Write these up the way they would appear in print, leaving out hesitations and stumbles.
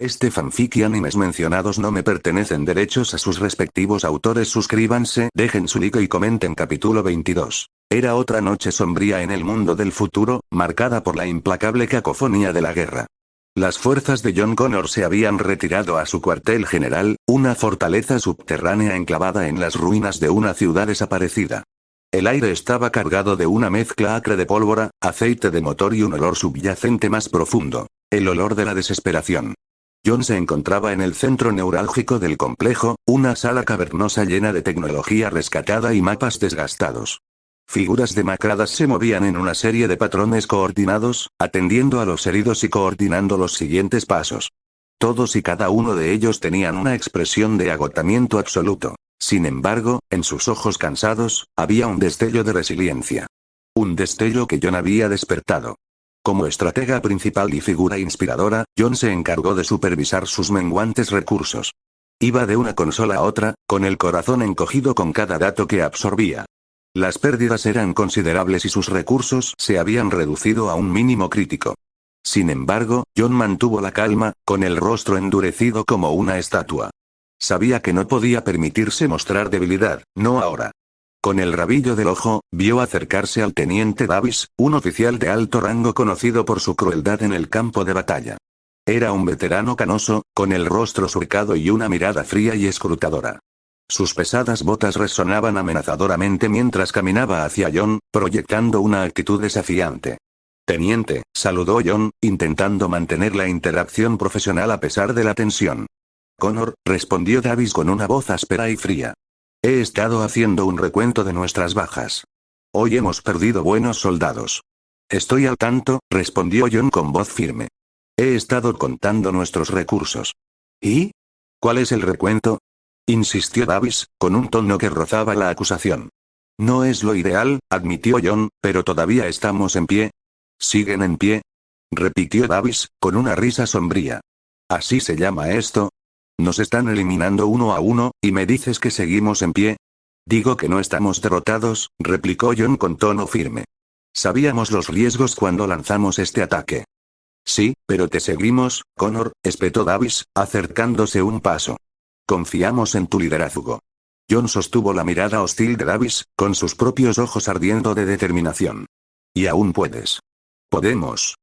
Este fanfic y animes mencionados no me pertenecen, derechos a sus respectivos autores. Suscríbanse, dejen su like y comenten. Capítulo 22. Era otra noche sombría en el mundo del futuro, marcada por la implacable cacofonía de la guerra. Las fuerzas de John Connor se habían retirado a su cuartel general, una fortaleza subterránea enclavada en las ruinas de una ciudad desaparecida. El aire estaba cargado de una mezcla acre de pólvora, aceite de motor y un olor subyacente más profundo, el olor de la desesperación. John se encontraba en el centro neurálgico del complejo, una sala cavernosa llena de tecnología rescatada y mapas desgastados. Figuras demacradas se movían en una serie de patrones coordinados, atendiendo a los heridos y coordinando los siguientes pasos. Todos y cada uno de ellos tenían una expresión de agotamiento absoluto. Sin embargo, en sus ojos cansados, había un destello de resiliencia. Un destello que John había despertado. Como estratega principal y figura inspiradora, John se encargó de supervisar sus menguantes recursos. Iba de una consola a otra, con el corazón encogido con cada dato que absorbía. Las pérdidas eran considerables y sus recursos se habían reducido a un mínimo crítico. Sin embargo, John mantuvo la calma, con el rostro endurecido como una estatua. Sabía que no podía permitirse mostrar debilidad, no ahora. Con el rabillo del ojo, vio acercarse al teniente Davis, un oficial de alto rango conocido por su crueldad en el campo de batalla. Era un veterano canoso, con el rostro surcado y una mirada fría y escrutadora. Sus pesadas botas resonaban amenazadoramente mientras caminaba hacia John, proyectando una actitud desafiante. Teniente, saludó John, intentando mantener la interacción profesional a pesar de la tensión. Connor, respondió Davis con una voz áspera y fría. He estado haciendo un recuento de nuestras bajas. Hoy hemos perdido buenos soldados. Estoy al tanto, respondió John con voz firme. He estado contando nuestros recursos. ¿Y? ¿Cuál es el recuento? Insistió Davis, con un tono que rozaba la acusación. No es lo ideal, admitió John, pero todavía estamos en pie. ¿Siguen en pie? Repitió Davis, con una risa sombría. ¿Así se llama esto? Nos están eliminando uno a uno, y me dices que seguimos en pie. Digo que no estamos derrotados, replicó John con tono firme. Sabíamos los riesgos cuando lanzamos este ataque. Sí, pero te seguimos, Connor, espetó Davis, acercándose un paso. Confiamos en tu liderazgo. John sostuvo la mirada hostil de Davis, con sus propios ojos ardiendo de determinación. Y aún puedes. Podemos.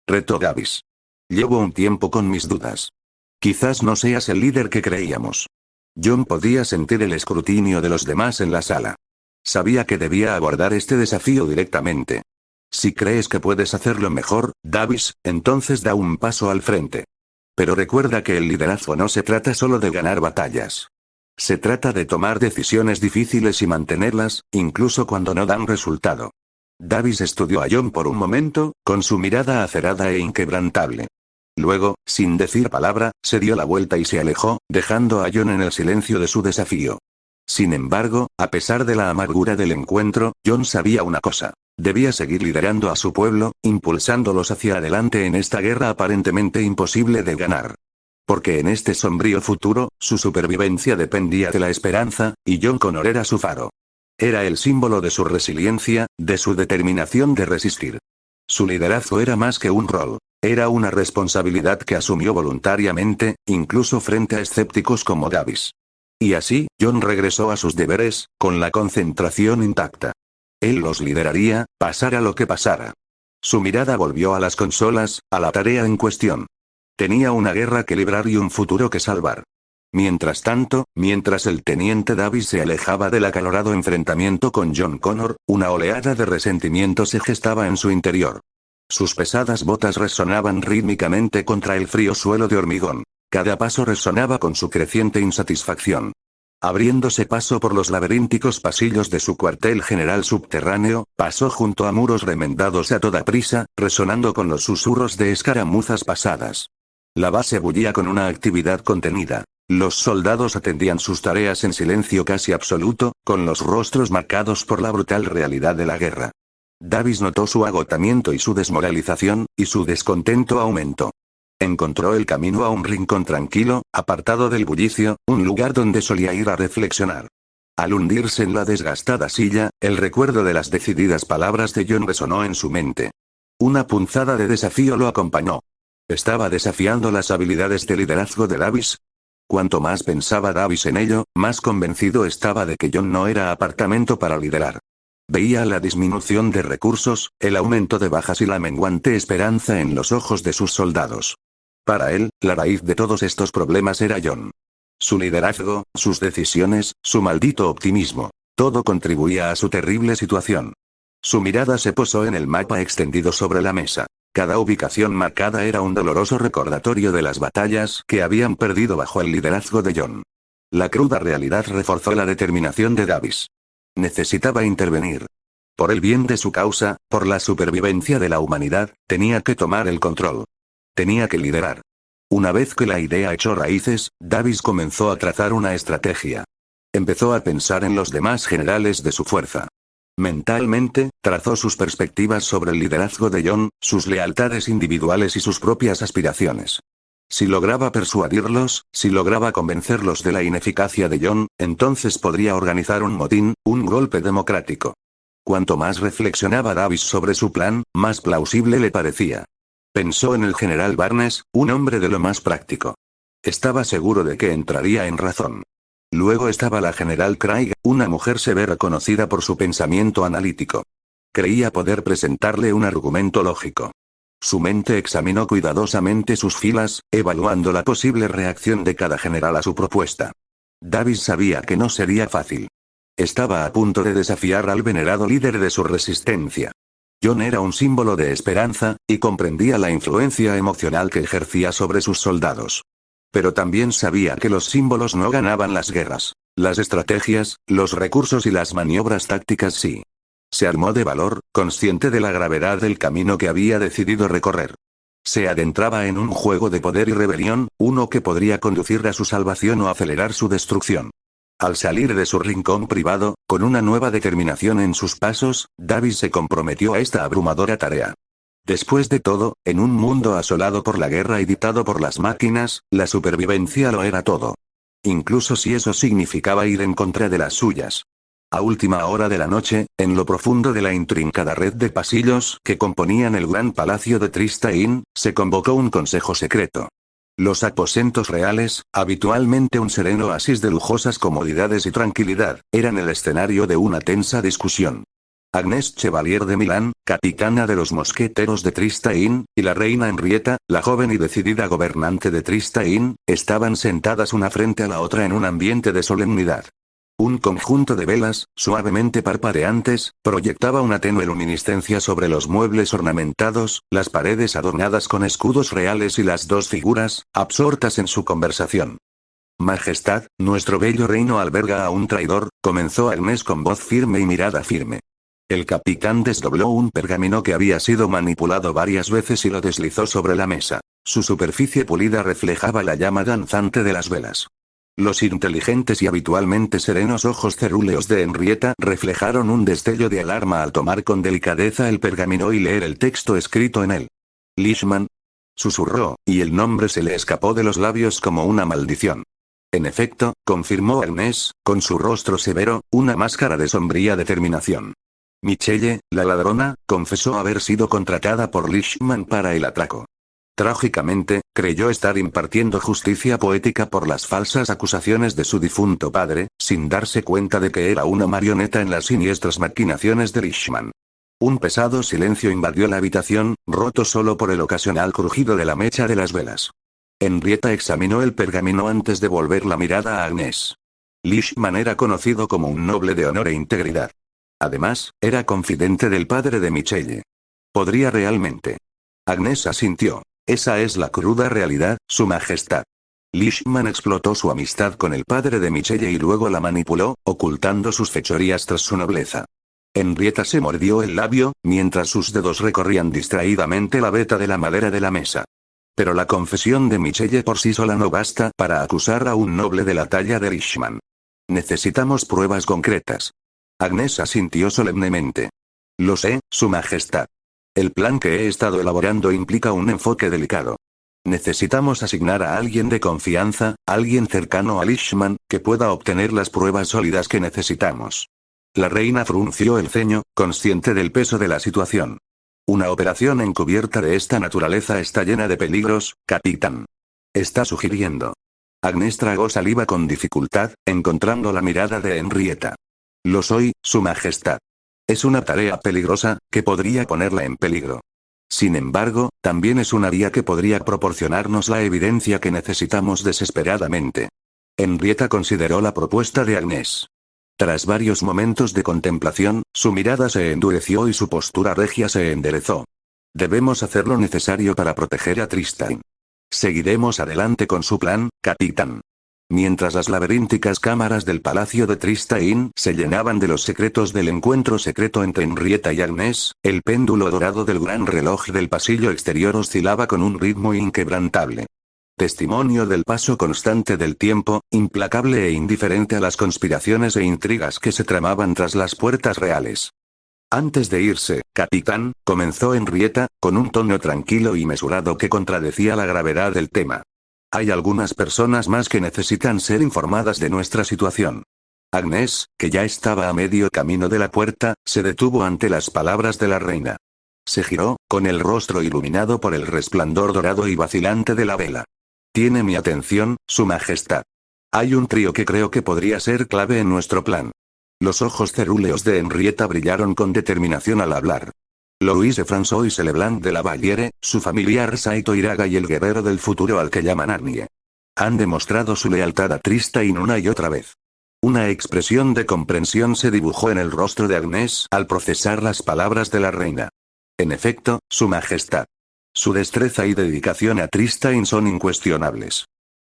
Retó Davis. Llevo un tiempo con mis dudas. Quizás no seas el líder que creíamos. John podía sentir el escrutinio de los demás en la sala. Sabía que debía abordar este desafío directamente. Si crees que puedes hacerlo mejor, Davis, entonces da un paso al frente. Pero recuerda que el liderazgo no se trata solo de ganar batallas. Se trata de tomar decisiones difíciles y mantenerlas, incluso cuando no dan resultado. Davis estudió a John por un momento, con su mirada acerada e inquebrantable. Luego, sin decir palabra, se dio la vuelta y se alejó, dejando a John en el silencio de su desafío. Sin embargo, a pesar de la amargura del encuentro, John sabía una cosa. Debía seguir liderando a su pueblo, impulsándolos hacia adelante en esta guerra aparentemente imposible de ganar. Porque en este sombrío futuro, su supervivencia dependía de la esperanza, y John Connor era su faro. Era el símbolo de su resiliencia, de su determinación de resistir. Su liderazgo era más que un rol. Era una responsabilidad que asumió voluntariamente, incluso frente a escépticos como Davis. Y así, John regresó a sus deberes, con la concentración intacta. Él los lideraría, pasara lo que pasara. Su mirada volvió a las consolas, a la tarea en cuestión. Tenía una guerra que librar y un futuro que salvar. Mientras tanto, mientras el teniente Davis se alejaba del acalorado enfrentamiento con John Connor, una oleada de resentimiento se gestaba en su interior. Sus pesadas botas resonaban rítmicamente contra el frío suelo de hormigón. Cada paso resonaba con su creciente insatisfacción. Abriéndose paso por los laberínticos pasillos de su cuartel general subterráneo, pasó junto a muros remendados a toda prisa, resonando con los susurros de escaramuzas pasadas. La base bullía con una actividad contenida. Los soldados atendían sus tareas en silencio casi absoluto, con los rostros marcados por la brutal realidad de la guerra. Davis notó su agotamiento y su desmoralización, y su descontento aumentó. Encontró el camino a un rincón tranquilo, apartado del bullicio, un lugar donde solía ir a reflexionar. Al hundirse en la desgastada silla, el recuerdo de las decididas palabras de John resonó en su mente. Una punzada de desafío lo acompañó. ¿Estaba desafiando las habilidades de liderazgo de Davis? Cuanto más pensaba Davis en ello, más convencido estaba de que John no era apartamento para liderar. Veía la disminución de recursos, el aumento de bajas y la menguante esperanza en los ojos de sus soldados. Para él, la raíz de todos estos problemas era John. Su liderazgo, sus decisiones, su maldito optimismo. Todo contribuía a su terrible situación. Su mirada se posó en el mapa extendido sobre la mesa. Cada ubicación marcada era un doloroso recordatorio de las batallas que habían perdido bajo el liderazgo de John. La cruda realidad reforzó la determinación de Davis. Necesitaba intervenir. Por el bien de su causa, por la supervivencia de la humanidad, tenía que tomar el control. Tenía que liderar. Una vez que la idea echó raíces, Davis comenzó a trazar una estrategia. Empezó a pensar en los demás generales de su fuerza. Mentalmente, trazó sus perspectivas sobre el liderazgo de John, sus lealtades individuales y sus propias aspiraciones. Si lograba persuadirlos, si lograba convencerlos de la ineficacia de John, entonces podría organizar un motín, un golpe democrático. Cuanto más reflexionaba Davis sobre su plan, más plausible le parecía. Pensó en el general Barnes, un hombre de lo más práctico. Estaba seguro de que entraría en razón. Luego estaba la general Craig, una mujer severa conocida por su pensamiento analítico. Creía poder presentarle un argumento lógico. Su mente examinó cuidadosamente sus filas, evaluando la posible reacción de cada general a su propuesta. Davis sabía que no sería fácil. Estaba a punto de desafiar al venerado líder de su resistencia. John era un símbolo de esperanza, y comprendía la influencia emocional que ejercía sobre sus soldados. Pero también sabía que los símbolos no ganaban las guerras. Las estrategias, los recursos y las maniobras tácticas sí. Se armó de valor, consciente de la gravedad del camino que había decidido recorrer. Se adentraba en un juego de poder y rebelión, uno que podría conducir a su salvación o acelerar su destrucción. Al salir de su rincón privado, con una nueva determinación en sus pasos, Davis se comprometió a esta abrumadora tarea. Después de todo, en un mundo asolado por la guerra y dictado por las máquinas, la supervivencia lo era todo. Incluso si eso significaba ir en contra de las suyas. A última hora de la noche, en lo profundo de la intrincada red de pasillos que componían el gran palacio de Tristaín, se convocó un consejo secreto. Los aposentos reales, habitualmente un sereno oasis de lujosas comodidades y tranquilidad, eran el escenario de una tensa discusión. Agnès Chevalier de Milán, capitana de los mosqueteros de Tristaín, y la reina Henrietta, la joven y decidida gobernante de Tristaín, estaban sentadas una frente a la otra en un ambiente de solemnidad. Un conjunto de velas, suavemente parpadeantes, proyectaba una tenue luminiscencia sobre los muebles ornamentados, las paredes adornadas con escudos reales y las dos figuras, absortas en su conversación. Majestad, nuestro bello reino alberga a un traidor, comenzó Agnès con voz firme y mirada firme. El capitán desdobló un pergamino que había sido manipulado varias veces y lo deslizó sobre la mesa. Su superficie pulida reflejaba la llama danzante de las velas. Los inteligentes y habitualmente serenos ojos cerúleos de Henrietta reflejaron un destello de alarma al tomar con delicadeza el pergamino y leer el texto escrito en él. Leishman, susurró, y el nombre se le escapó de los labios como una maldición. En efecto, confirmó Agnès, con su rostro severo, una máscara de sombría determinación. Michelle, la ladrona, confesó haber sido contratada por Leishman para el atraco. Trágicamente, creyó estar impartiendo justicia poética por las falsas acusaciones de su difunto padre, sin darse cuenta de que era una marioneta en las siniestras maquinaciones de Leishman. Un pesado silencio invadió la habitación, roto solo por el ocasional crujido de la mecha de las velas. Henrietta examinó el pergamino antes de volver la mirada a Agnès. Leishman era conocido como un noble de honor e integridad. Además, era confidente del padre de Michelle. ¿Podría realmente? Agnès asintió. Esa es la cruda realidad, Su Majestad. Leishman explotó su amistad con el padre de Michelle y luego la manipuló, ocultando sus fechorías tras su nobleza. Henrietta se mordió el labio, mientras sus dedos recorrían distraídamente la veta de la madera de la mesa. Pero la confesión de Michelle por sí sola no basta para acusar a un noble de la talla de Leishman. Necesitamos pruebas concretas. Agnès asintió solemnemente. Lo sé, Su Majestad. El plan que he estado elaborando implica un enfoque delicado. Necesitamos asignar a alguien de confianza, alguien cercano a Leishman, que pueda obtener las pruebas sólidas que necesitamos. La reina frunció el ceño, consciente del peso de la situación. Una operación encubierta de esta naturaleza está llena de peligros, capitán. Está sugiriendo. Agnes tragó saliva con dificultad, encontrando la mirada de Henrietta. Lo soy, Su Majestad. Es una tarea peligrosa, que podría ponerla en peligro. Sin embargo, también es una vía que podría proporcionarnos la evidencia que necesitamos desesperadamente. Henrietta consideró la propuesta de Agnes. Tras varios momentos de contemplación, su mirada se endureció y su postura regia se enderezó. Debemos hacer lo necesario para proteger a Tristan. Seguiremos adelante con su plan, capitán. Mientras las laberínticas cámaras del palacio de Tristan se llenaban de los secretos del encuentro secreto entre Henrietta y Agnes, el péndulo dorado del gran reloj del pasillo exterior oscilaba con un ritmo inquebrantable. Testimonio del paso constante del tiempo, implacable e indiferente a las conspiraciones e intrigas que se tramaban tras las puertas reales. Antes de irse, capitán, comenzó Henrietta, con un tono tranquilo y mesurado que contradecía la gravedad del tema. Hay algunas personas más que necesitan ser informadas de nuestra situación. Agnes, que ya estaba a medio camino de la puerta, se detuvo ante las palabras de la reina. Se giró, con el rostro iluminado por el resplandor dorado y vacilante de la vela. Tiene mi atención, Su Majestad. Hay un trío que creo que podría ser clave en nuestro plan. Los ojos cerúleos de Henrietta brillaron con determinación al hablar. Louise François Leblanc de la Valliere, su familiar Saito Iraga y el guerrero del futuro al que llaman Arnie. Han demostrado su lealtad a Tristan una y otra vez. Una expresión de comprensión se dibujó en el rostro de Agnes al procesar las palabras de la reina. En efecto, Su Majestad. Su destreza y dedicación a Tristan son incuestionables.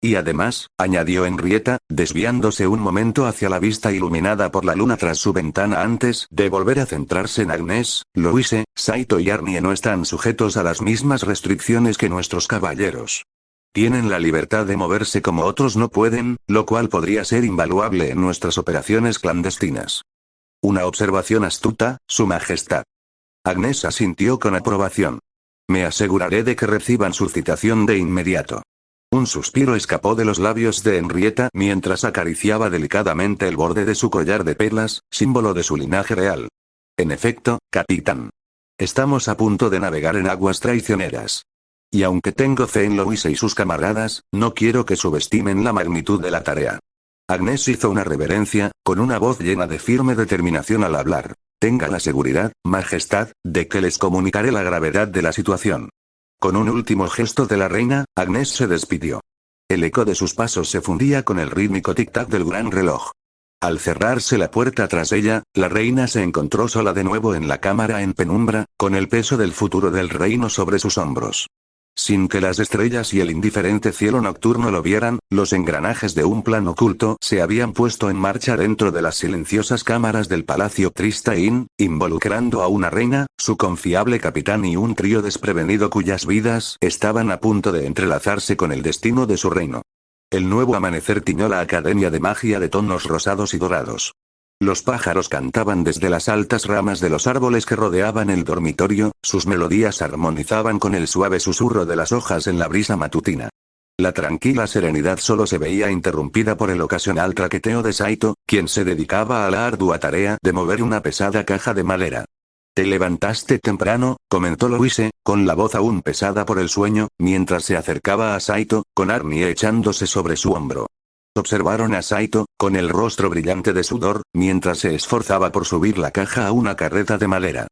Y además, añadió Henrietta, desviándose un momento hacia la vista iluminada por la luna tras su ventana antes de volver a centrarse en Agnes, Louise, Saito y Arnie no están sujetos a las mismas restricciones que nuestros caballeros. Tienen la libertad de moverse como otros no pueden, lo cual podría ser invaluable en nuestras operaciones clandestinas. Una observación astuta, Su Majestad. Agnes asintió con aprobación. Me aseguraré de que reciban su citación de inmediato. Un suspiro escapó de los labios de Henrietta mientras acariciaba delicadamente el borde de su collar de perlas, símbolo de su linaje real. En efecto, capitán. Estamos a punto de navegar en aguas traicioneras. Y aunque tengo fe en Louise y sus camaradas, no quiero que subestimen la magnitud de la tarea. Agnes hizo una reverencia, con una voz llena de firme determinación al hablar. Tenga la seguridad, Majestad, de que les comunicaré la gravedad de la situación. Con un último gesto de la reina, Agnes se despidió. El eco de sus pasos se fundía con el rítmico tic-tac del gran reloj. Al cerrarse la puerta tras ella, la reina se encontró sola de nuevo en la cámara en penumbra, con el peso del futuro del reino sobre sus hombros. Sin que las estrellas y el indiferente cielo nocturno lo vieran, los engranajes de un plan oculto se habían puesto en marcha dentro de las silenciosas cámaras del Palacio Tristan, involucrando a una reina, su confiable capitán y un trío desprevenido cuyas vidas estaban a punto de entrelazarse con el destino de su reino. El nuevo amanecer tiñó la Academia de Magia de tonos rosados y dorados. Los pájaros cantaban desde las altas ramas de los árboles que rodeaban el dormitorio, sus melodías armonizaban con el suave susurro de las hojas en la brisa matutina. La tranquila serenidad solo se veía interrumpida por el ocasional traqueteo de Saito, quien se dedicaba a la ardua tarea de mover una pesada caja de madera. «Te levantaste temprano», comentó Louise, con la voz aún pesada por el sueño, mientras se acercaba a Saito, con Arnie echándose sobre su hombro. Observaron a Saito, con el rostro brillante de sudor, mientras se esforzaba por subir la caja a una carreta de madera.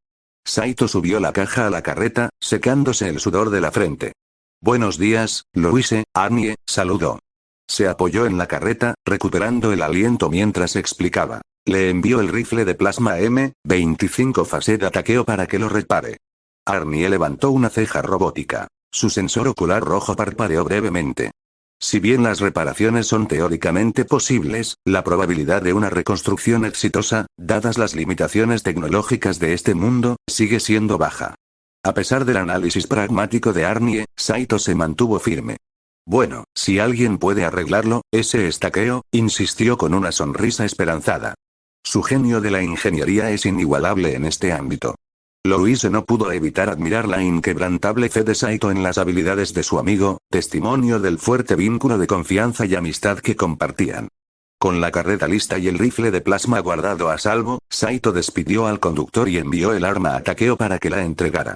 Saito subió la caja a la carreta, secándose el sudor de la frente. «Buenos días, Louise», Arnie saludó. Se apoyó en la carreta, recuperando el aliento mientras explicaba. Le envió el rifle de plasma M25 fase de ataqueo para que lo repare. Arnie levantó una ceja robótica. Su sensor ocular rojo parpadeó brevemente. Si bien las reparaciones son teóricamente posibles, la probabilidad de una reconstrucción exitosa, dadas las limitaciones tecnológicas de este mundo, sigue siendo baja. A pesar del análisis pragmático de Arnie, Saito se mantuvo firme. Bueno, si alguien puede arreglarlo, ese estaqueo, insistió con una sonrisa esperanzada. Su genio de la ingeniería es inigualable en este ámbito. Louise no pudo evitar admirar la inquebrantable fe de Saito en las habilidades de su amigo, testimonio del fuerte vínculo de confianza y amistad que compartían. Con la carreta lista y el rifle de plasma guardado a salvo, Saito despidió al conductor y envió el arma a Takeo para que la entregara.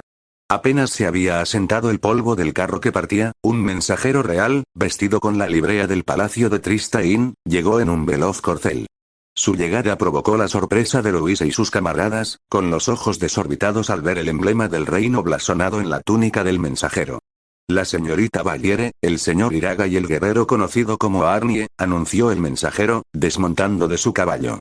Apenas se había asentado el polvo del carro que partía, un mensajero real, vestido con la librea del palacio de Tristaín, llegó en un veloz corcel. Su llegada provocó la sorpresa de Louise y sus camaradas, con los ojos desorbitados al ver el emblema del reino blasonado en la túnica del mensajero. La señorita Valiere, el señor Iraga y el guerrero conocido como Arnie, anunció el mensajero, desmontando de su caballo.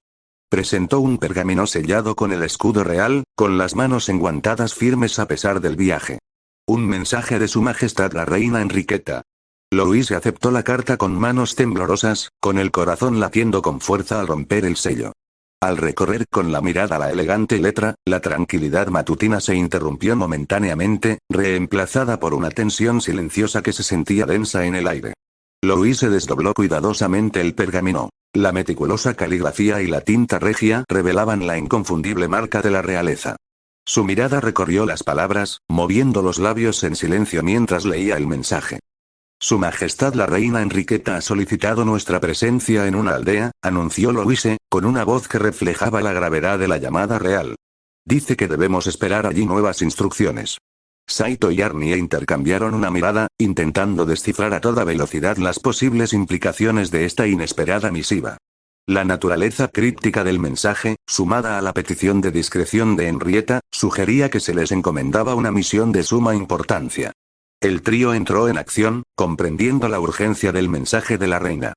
Presentó un pergamino sellado con el escudo real, con las manos enguantadas firmes a pesar del viaje. Un mensaje de su majestad la reina Enriqueta. Louise aceptó la carta con manos temblorosas, con el corazón latiendo con fuerza al romper el sello. Al recorrer con la mirada la elegante letra, la tranquilidad matutina se interrumpió momentáneamente, reemplazada por una tensión silenciosa que se sentía densa en el aire. Louise desdobló cuidadosamente el pergamino. La meticulosa caligrafía y la tinta regia revelaban la inconfundible marca de la realeza. Su mirada recorrió las palabras, moviendo los labios en silencio mientras leía el mensaje. Su Majestad la Reina Enriqueta ha solicitado nuestra presencia en una aldea, anunció Louise, con una voz que reflejaba la gravedad de la llamada real. Dice que debemos esperar allí nuevas instrucciones. Saito y Arnie intercambiaron una mirada, intentando descifrar a toda velocidad las posibles implicaciones de esta inesperada misiva. La naturaleza críptica del mensaje, sumada a la petición de discreción de Henrietta, sugería que se les encomendaba una misión de suma importancia. El trío entró en acción, comprendiendo la urgencia del mensaje de la reina.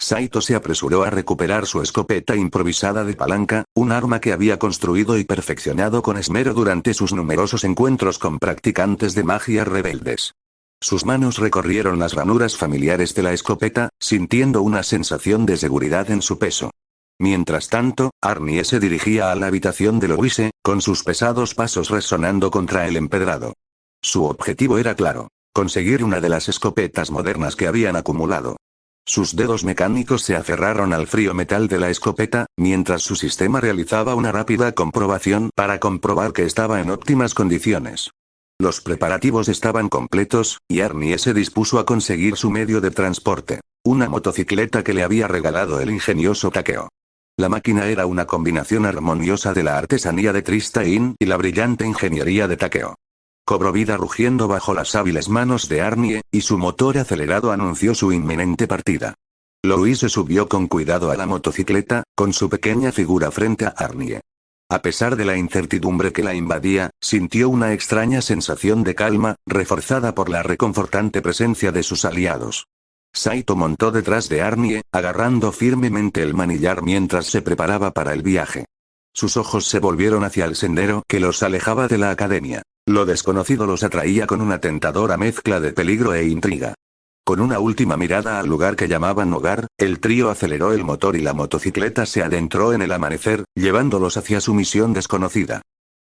Saito se apresuró a recuperar su escopeta improvisada de palanca, un arma que había construido y perfeccionado con esmero durante sus numerosos encuentros con practicantes de magia rebeldes. Sus manos recorrieron las ranuras familiares de la escopeta, sintiendo una sensación de seguridad en su peso. Mientras tanto, Arnie se dirigía a la habitación de Louise, con sus pesados pasos resonando contra el empedrado. Su objetivo era claro: conseguir una de las escopetas modernas que habían acumulado. Sus dedos mecánicos se aferraron al frío metal de la escopeta, mientras su sistema realizaba una rápida comprobación para comprobar que estaba en óptimas condiciones. Los preparativos estaban completos, y Arnie se dispuso a conseguir su medio de transporte, una motocicleta que le había regalado el ingenioso Takeo. La máquina era una combinación armoniosa de la artesanía de Tristaín y la brillante ingeniería de Takeo. Cobró vida rugiendo bajo las hábiles manos de Arnie, y su motor acelerado anunció su inminente partida. Louise subió con cuidado a la motocicleta, con su pequeña figura frente a Arnie. A pesar de la incertidumbre que la invadía, sintió una extraña sensación de calma, reforzada por la reconfortante presencia de sus aliados. Saito montó detrás de Arnie, agarrando firmemente el manillar mientras se preparaba para el viaje. Sus ojos se volvieron hacia el sendero que los alejaba de la academia. Lo desconocido los atraía con una tentadora mezcla de peligro e intriga. Con una última mirada al lugar que llamaban hogar, el trío aceleró el motor y la motocicleta se adentró en el amanecer, llevándolos hacia su misión desconocida.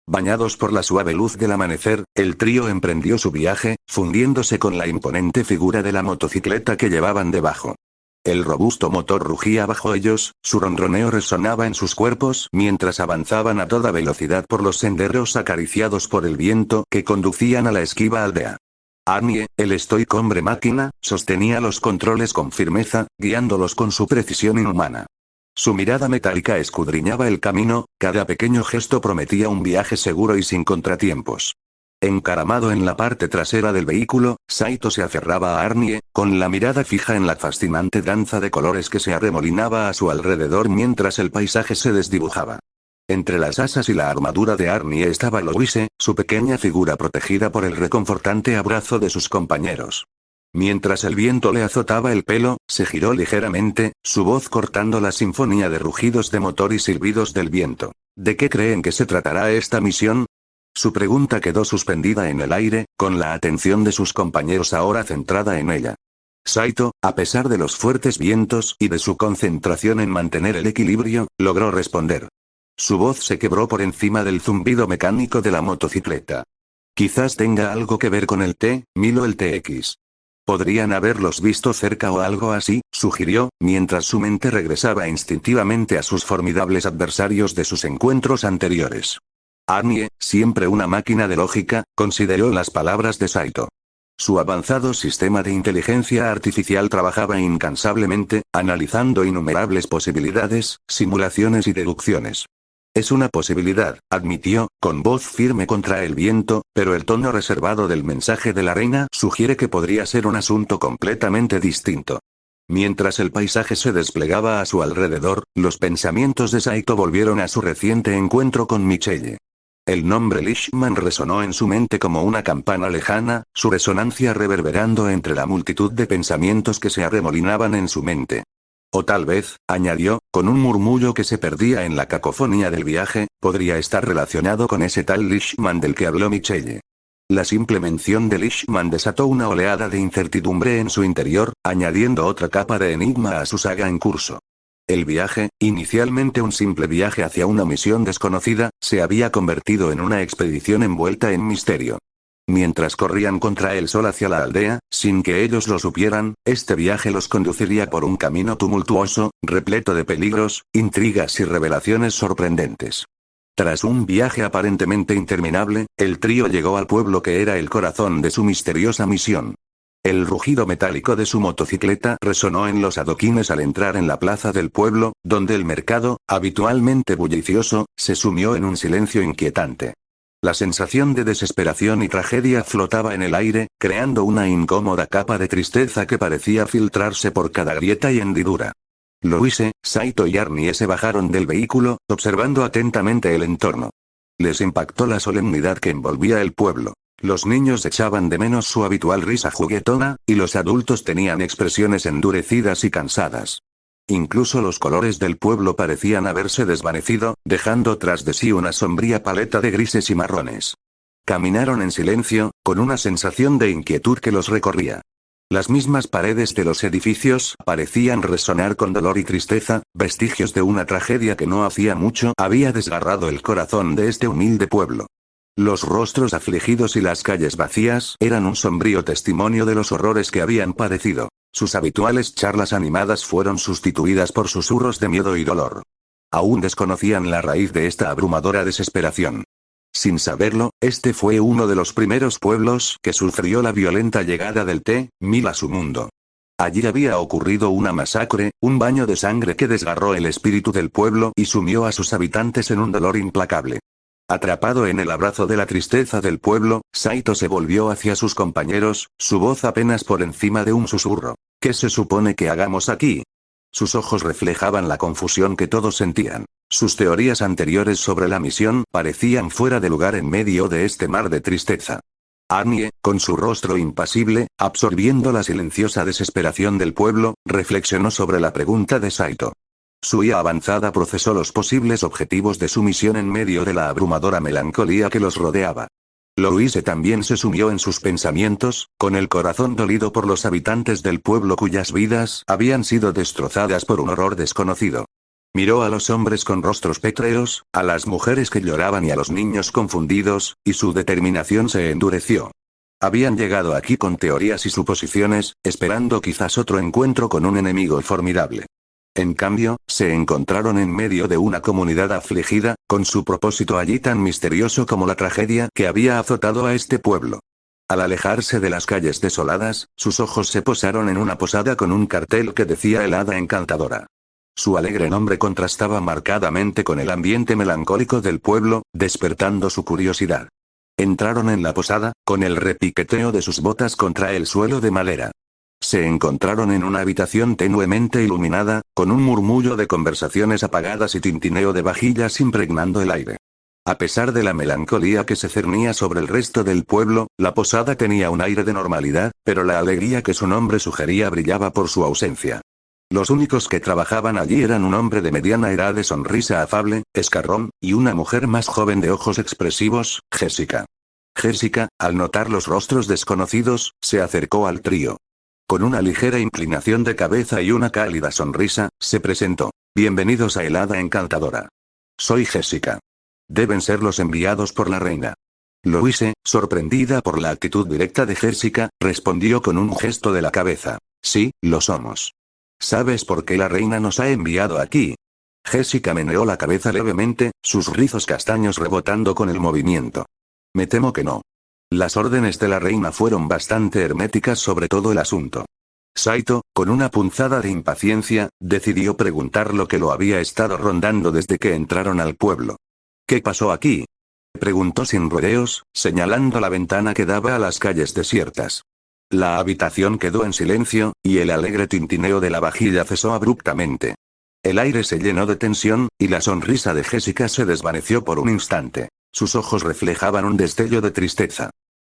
Bañados por la suave luz del amanecer, el trío emprendió su viaje, fundiéndose con la imponente figura de la motocicleta que llevaban debajo. El robusto motor rugía bajo ellos, su ronroneo resonaba en sus cuerpos mientras avanzaban a toda velocidad por los senderos acariciados por el viento que conducían a la esquiva aldea. Arnie, el estoico hombre máquina, sostenía los controles con firmeza, guiándolos con su precisión inhumana. Su mirada metálica escudriñaba el camino, cada pequeño gesto prometía un viaje seguro y sin contratiempos. Encaramado en la parte trasera del vehículo, Saito se aferraba a Arnie, con la mirada fija en la fascinante danza de colores que se arremolinaba a su alrededor mientras el paisaje se desdibujaba. Entre las asas y la armadura de Arnie estaba Louise, su pequeña figura protegida por el reconfortante abrazo de sus compañeros. Mientras el viento le azotaba el pelo, se giró ligeramente, su voz cortando la sinfonía de rugidos de motor y silbidos del viento. ¿De qué creen que se tratará esta misión? Su pregunta quedó suspendida en el aire, con la atención de sus compañeros ahora centrada en ella. Saito, a pesar de los fuertes vientos y de su concentración en mantener el equilibrio, logró responder. Su voz se quebró por encima del zumbido mecánico de la motocicleta. Quizás tenga algo que ver con el T-1000 o el TX. Podrían haberlos visto cerca o algo así, sugirió, mientras su mente regresaba instintivamente a sus formidables adversarios de sus encuentros anteriores. Arnie, siempre una máquina de lógica, consideró las palabras de Saito. Su avanzado sistema de inteligencia artificial trabajaba incansablemente, analizando innumerables posibilidades, simulaciones y deducciones. Es una posibilidad, admitió, con voz firme contra el viento, pero el tono reservado del mensaje de la reina sugiere que podría ser un asunto completamente distinto. Mientras el paisaje se desplegaba a su alrededor, los pensamientos de Saito volvieron a su reciente encuentro con Michelle. El nombre Lishman resonó en su mente como una campana lejana, su resonancia reverberando entre la multitud de pensamientos que se arremolinaban en su mente. O tal vez, añadió, con un murmullo que se perdía en la cacofonía del viaje, podría estar relacionado con ese tal Lishman del que habló Michelle. La simple mención de Lishman desató una oleada de incertidumbre en su interior, añadiendo otra capa de enigma a su saga en curso. El viaje, inicialmente un simple viaje hacia una misión desconocida, se había convertido en una expedición envuelta en misterio. Mientras corrían contra el sol hacia la aldea, sin que ellos lo supieran, este viaje los conduciría por un camino tumultuoso, repleto de peligros, intrigas y revelaciones sorprendentes. Tras un viaje aparentemente interminable, el trío llegó al pueblo que era el corazón de su misteriosa misión. El rugido metálico de su motocicleta resonó en los adoquines al entrar en la plaza del pueblo, donde el mercado, habitualmente bullicioso, se sumió en un silencio inquietante. La sensación de desesperación y tragedia flotaba en el aire, creando una incómoda capa de tristeza que parecía filtrarse por cada grieta y hendidura. Louise, Saito y Arnie se bajaron del vehículo, observando atentamente el entorno. Les impactó la solemnidad que envolvía el pueblo. Los niños echaban de menos su habitual risa juguetona, y los adultos tenían expresiones endurecidas y cansadas. Incluso los colores del pueblo parecían haberse desvanecido, dejando tras de sí una sombría paleta de grises y marrones. Caminaron en silencio, con una sensación de inquietud que los recorría. Las mismas paredes de los edificios parecían resonar con dolor y tristeza, vestigios de una tragedia que no hacía mucho había desgarrado el corazón de este humilde pueblo. Los rostros afligidos y las calles vacías eran un sombrío testimonio de los horrores que habían padecido. Sus habituales charlas animadas fueron sustituidas por susurros de miedo y dolor. Aún desconocían la raíz de esta abrumadora desesperación. Sin saberlo, este fue uno de los primeros pueblos que sufrió la violenta llegada del T-1000 a su mundo. Allí había ocurrido una masacre, un baño de sangre que desgarró el espíritu del pueblo y sumió a sus habitantes en un dolor implacable. Atrapado en el abrazo de la tristeza del pueblo, Saito se volvió hacia sus compañeros, su voz apenas por encima de un susurro. ¿Qué se supone que hagamos aquí? Sus ojos reflejaban la confusión que todos sentían. Sus teorías anteriores sobre la misión parecían fuera de lugar en medio de este mar de tristeza. Arnie, con su rostro impasible, absorbiendo la silenciosa desesperación del pueblo, reflexionó sobre la pregunta de Saito. Su IA avanzada procesó los posibles objetivos de su misión en medio de la abrumadora melancolía que los rodeaba. Louise también se sumió en sus pensamientos, con el corazón dolido por los habitantes del pueblo cuyas vidas habían sido destrozadas por un horror desconocido. Miró a los hombres con rostros pétreos, a las mujeres que lloraban y a los niños confundidos, y su determinación se endureció. Habían llegado aquí con teorías y suposiciones, esperando quizás otro encuentro con un enemigo formidable. En cambio, se encontraron en medio de una comunidad afligida, con su propósito allí tan misterioso como la tragedia que había azotado a este pueblo. Al alejarse de las calles desoladas, sus ojos se posaron en una posada con un cartel que decía El Hada Encantadora. Su alegre nombre contrastaba marcadamente con el ambiente melancólico del pueblo, despertando su curiosidad. Entraron en la posada, con el repiqueteo de sus botas contra el suelo de madera. Se encontraron en una habitación tenuemente iluminada, con un murmullo de conversaciones apagadas y tintineo de vajillas impregnando el aire. A pesar de la melancolía que se cernía sobre el resto del pueblo, la posada tenía un aire de normalidad, pero la alegría que su nombre sugería brillaba por su ausencia. Los únicos que trabajaban allí eran un hombre de mediana edad de sonrisa afable, escarrón, y una mujer más joven de ojos expresivos, Jessica. Jessica, al notar los rostros desconocidos, se acercó al trío. Con una ligera inclinación de cabeza y una cálida sonrisa, se presentó. Bienvenidos a El Hada Encantadora. Soy Jessica. Deben ser los enviados por la reina. Louise, sorprendida por la actitud directa de Jessica, respondió con un gesto de la cabeza. Sí, lo somos. ¿Sabes por qué la reina nos ha enviado aquí? Jessica meneó la cabeza levemente, sus rizos castaños rebotando con el movimiento. Me temo que no. Las órdenes de la reina fueron bastante herméticas sobre todo el asunto. Saito, con una punzada de impaciencia, decidió preguntar lo que lo había estado rondando desde que entraron al pueblo. ¿Qué pasó aquí? Preguntó sin rodeos, señalando la ventana que daba a las calles desiertas. La habitación quedó en silencio, y el alegre tintineo de la vajilla cesó abruptamente. El aire se llenó de tensión, y la sonrisa de Jessica se desvaneció por un instante. Sus ojos reflejaban un destello de tristeza.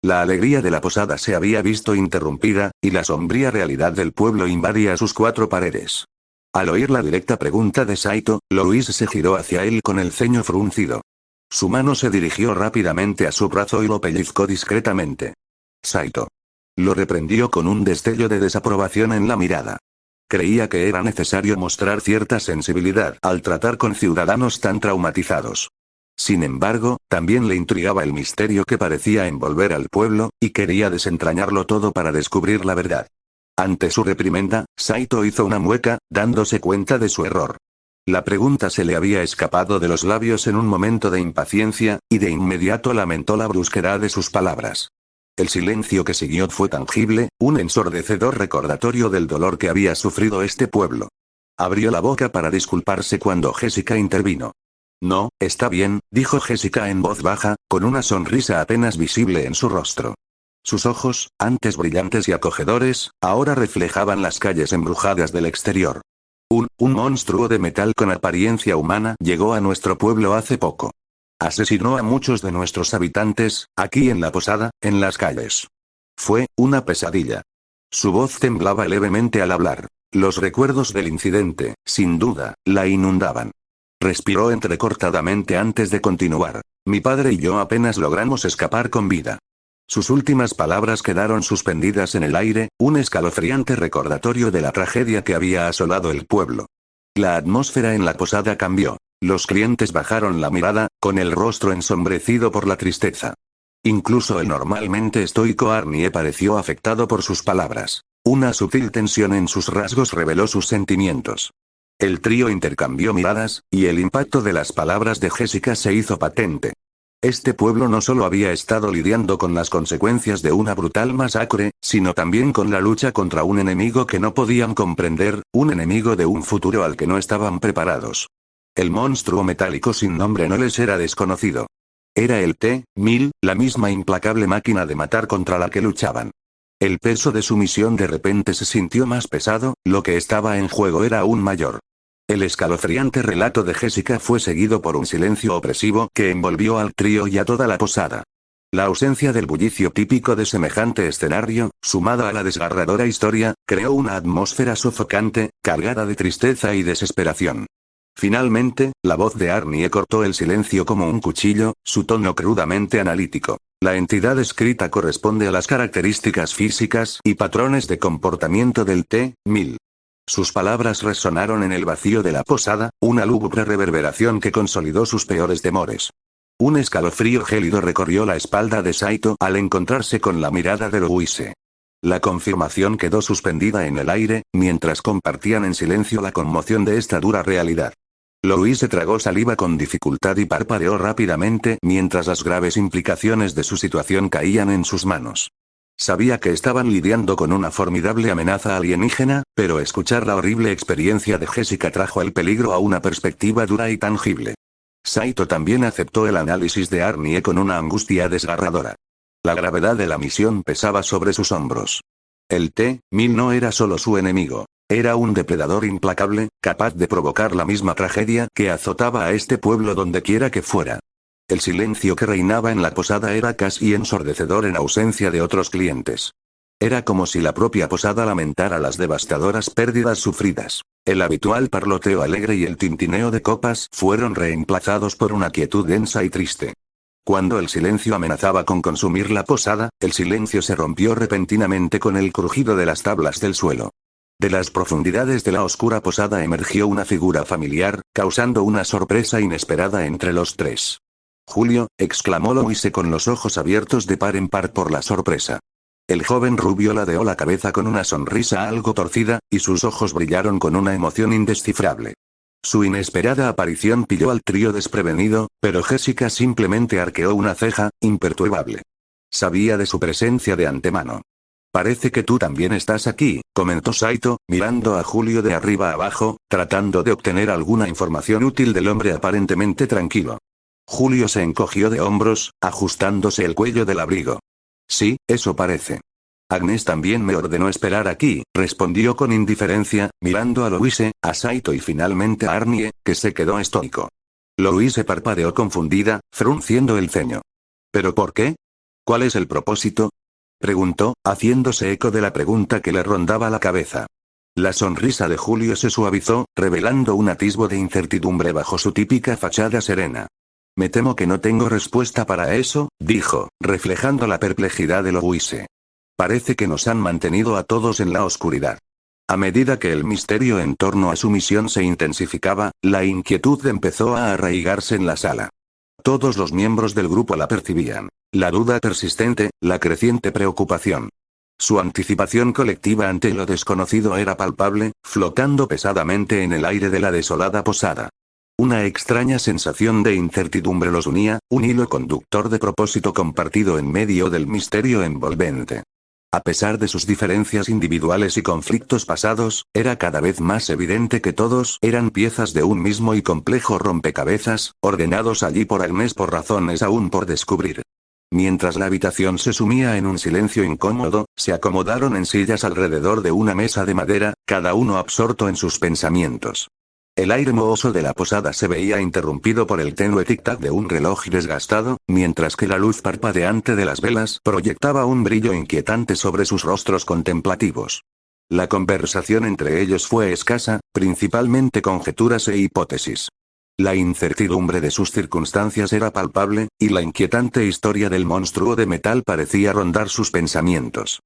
La alegría de la posada se había visto interrumpida, y la sombría realidad del pueblo invadía sus cuatro paredes. Al oír la directa pregunta de Saito, Louise se giró hacia él con el ceño fruncido. Su mano se dirigió rápidamente a su brazo y lo pellizcó discretamente. Saito. Lo reprendió con un destello de desaprobación en la mirada. Creía que era necesario mostrar cierta sensibilidad al tratar con ciudadanos tan traumatizados. Sin embargo, también le intrigaba el misterio que parecía envolver al pueblo, y quería desentrañarlo todo para descubrir la verdad. Ante su reprimenda, Saito hizo una mueca, dándose cuenta de su error. La pregunta se le había escapado de los labios en un momento de impaciencia, y de inmediato lamentó la brusquedad de sus palabras. El silencio que siguió fue tangible, un ensordecedor recordatorio del dolor que había sufrido este pueblo. Abrió la boca para disculparse cuando Jessica intervino. No, está bien, dijo Jessica en voz baja, con una sonrisa apenas visible en su rostro. Sus ojos, antes brillantes y acogedores, ahora reflejaban las calles embrujadas del exterior. Un monstruo de metal con apariencia humana llegó a nuestro pueblo hace poco. Asesinó a muchos de nuestros habitantes, aquí en la posada, en las calles. Fue una pesadilla. Su voz temblaba levemente al hablar. Los recuerdos del incidente, sin duda, la inundaban. Respiró entrecortadamente antes de continuar. Mi padre y yo apenas logramos escapar con vida. Sus últimas palabras quedaron suspendidas en el aire, un escalofriante recordatorio de la tragedia que había asolado el pueblo. La atmósfera en la posada cambió. Los clientes bajaron la mirada, con el rostro ensombrecido por la tristeza. Incluso el normalmente estoico Arnie pareció afectado por sus palabras. Una sutil tensión en sus rasgos reveló sus sentimientos. El trío intercambió miradas, y el impacto de las palabras de Jessica se hizo patente. Este pueblo no solo había estado lidiando con las consecuencias de una brutal masacre, sino también con la lucha contra un enemigo que no podían comprender, un enemigo de un futuro al que no estaban preparados. El monstruo metálico sin nombre no les era desconocido. Era el T-1000, la misma implacable máquina de matar contra la que luchaban. El peso de su misión de repente se sintió más pesado, lo que estaba en juego era aún mayor. El escalofriante relato de Jessica fue seguido por un silencio opresivo que envolvió al trío y a toda la posada. La ausencia del bullicio típico de semejante escenario, sumada a la desgarradora historia, creó una atmósfera sofocante, cargada de tristeza y desesperación. Finalmente, la voz de Arnie cortó el silencio como un cuchillo, su tono crudamente analítico. La entidad escrita corresponde a las características físicas y patrones de comportamiento del T-1000. Sus palabras resonaron en el vacío de la posada, una lúgubre reverberación que consolidó sus peores temores. Un escalofrío gélido recorrió la espalda de Saito al encontrarse con la mirada de Louise. La confirmación quedó suspendida en el aire, mientras compartían en silencio la conmoción de esta dura realidad. Louise tragó saliva con dificultad y parpadeó rápidamente mientras las graves implicaciones de su situación caían en sus manos. Sabía que estaban lidiando con una formidable amenaza alienígena, pero escuchar la horrible experiencia de Jessica trajo el peligro a una perspectiva dura y tangible. Saito también aceptó el análisis de Arnie con una angustia desgarradora. La gravedad de la misión pesaba sobre sus hombros. El T-1000 no era solo su enemigo. Era un depredador implacable, capaz de provocar la misma tragedia que azotaba a este pueblo dondequiera que fuera. El silencio que reinaba en la posada era casi ensordecedor en ausencia de otros clientes. Era como si la propia posada lamentara las devastadoras pérdidas sufridas. El habitual parloteo alegre y el tintineo de copas fueron reemplazados por una quietud densa y triste. Cuando el silencio amenazaba con consumir la posada, el silencio se rompió repentinamente con el crujido de las tablas del suelo. De las profundidades de la oscura posada emergió una figura familiar, causando una sorpresa inesperada entre los tres. «Julio», exclamó Louise con los ojos abiertos de par en par por la sorpresa. El joven rubio ladeó la cabeza con una sonrisa algo torcida, y sus ojos brillaron con una emoción indescifrable. Su inesperada aparición pilló al trío desprevenido, pero Jessica simplemente arqueó una ceja, imperturbable. Sabía de su presencia de antemano. «Parece que tú también estás aquí», comentó Saito, mirando a Julio de arriba abajo, tratando de obtener alguna información útil del hombre aparentemente tranquilo. Julio se encogió de hombros, ajustándose el cuello del abrigo. Sí, eso parece. Agnes también me ordenó esperar aquí, respondió con indiferencia, mirando a Louise, a Saito y finalmente a Arnie, que se quedó estoico. Louise parpadeó confundida, frunciendo el ceño. ¿Pero por qué? ¿Cuál es el propósito? Preguntó, haciéndose eco de la pregunta que le rondaba la cabeza. La sonrisa de Julio se suavizó, revelando un atisbo de incertidumbre bajo su típica fachada serena. Me temo que no tengo respuesta para eso, dijo, reflejando la perplejidad de Louise. Parece que nos han mantenido a todos en la oscuridad. A medida que el misterio en torno a su misión se intensificaba, la inquietud empezó a arraigarse en la sala. Todos los miembros del grupo la percibían. La duda persistente, la creciente preocupación. Su anticipación colectiva ante lo desconocido era palpable, flotando pesadamente en el aire de la desolada posada. Una extraña sensación de incertidumbre los unía, un hilo conductor de propósito compartido en medio del misterio envolvente. A pesar de sus diferencias individuales y conflictos pasados, era cada vez más evidente que todos eran piezas de un mismo y complejo rompecabezas, ordenados allí por Agnes por razones aún por descubrir. Mientras la habitación se sumía en un silencio incómodo, se acomodaron en sillas alrededor de una mesa de madera, cada uno absorto en sus pensamientos. El aire mohoso de la posada se veía interrumpido por el tenue tic-tac de un reloj desgastado, mientras que la luz parpadeante de las velas proyectaba un brillo inquietante sobre sus rostros contemplativos. La conversación entre ellos fue escasa, principalmente conjeturas e hipótesis. La incertidumbre de sus circunstancias era palpable, y la inquietante historia del monstruo de metal parecía rondar sus pensamientos.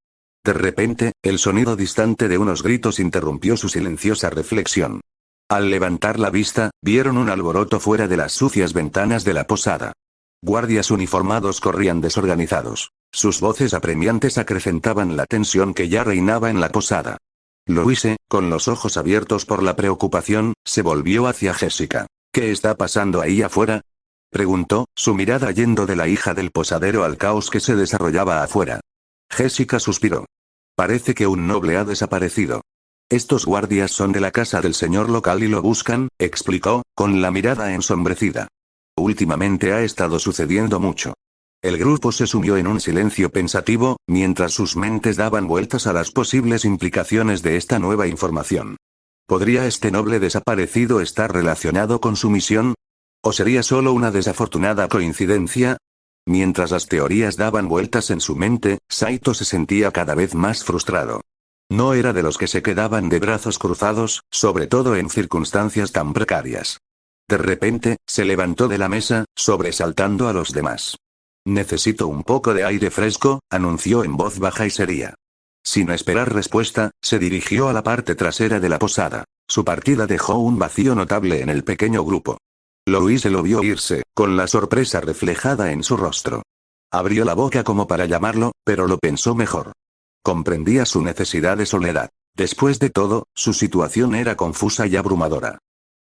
De repente, el sonido distante de unos gritos interrumpió su silenciosa reflexión. Al levantar la vista, vieron un alboroto fuera de las sucias ventanas de la posada. Guardias uniformados corrían desorganizados. Sus voces apremiantes acrecentaban la tensión que ya reinaba en la posada. Louise, con los ojos abiertos por la preocupación, se volvió hacia Jessica. ¿Qué está pasando ahí afuera? Preguntó, su mirada yendo de la hija del posadero al caos que se desarrollaba afuera. Jessica suspiró. Parece que un noble ha desaparecido. Estos guardias son de la casa del señor local y lo buscan, explicó, con la mirada ensombrecida. Últimamente ha estado sucediendo mucho. El grupo se sumió en un silencio pensativo, mientras sus mentes daban vueltas a las posibles implicaciones de esta nueva información. ¿Podría este noble desaparecido estar relacionado con su misión? ¿O sería solo una desafortunada coincidencia? Mientras las teorías daban vueltas en su mente, Saito se sentía cada vez más frustrado. No era de los que se quedaban de brazos cruzados, sobre todo en circunstancias tan precarias. De repente, se levantó de la mesa, sobresaltando a los demás. Necesito un poco de aire fresco, anunció en voz baja y seria. Sin esperar respuesta, se dirigió a la parte trasera de la posada. Su partida dejó un vacío notable en el pequeño grupo. Louise lo vio irse, con la sorpresa reflejada en su rostro. Abrió la boca como para llamarlo, pero lo pensó mejor. Comprendía su necesidad de soledad. Después de todo, su situación era confusa y abrumadora.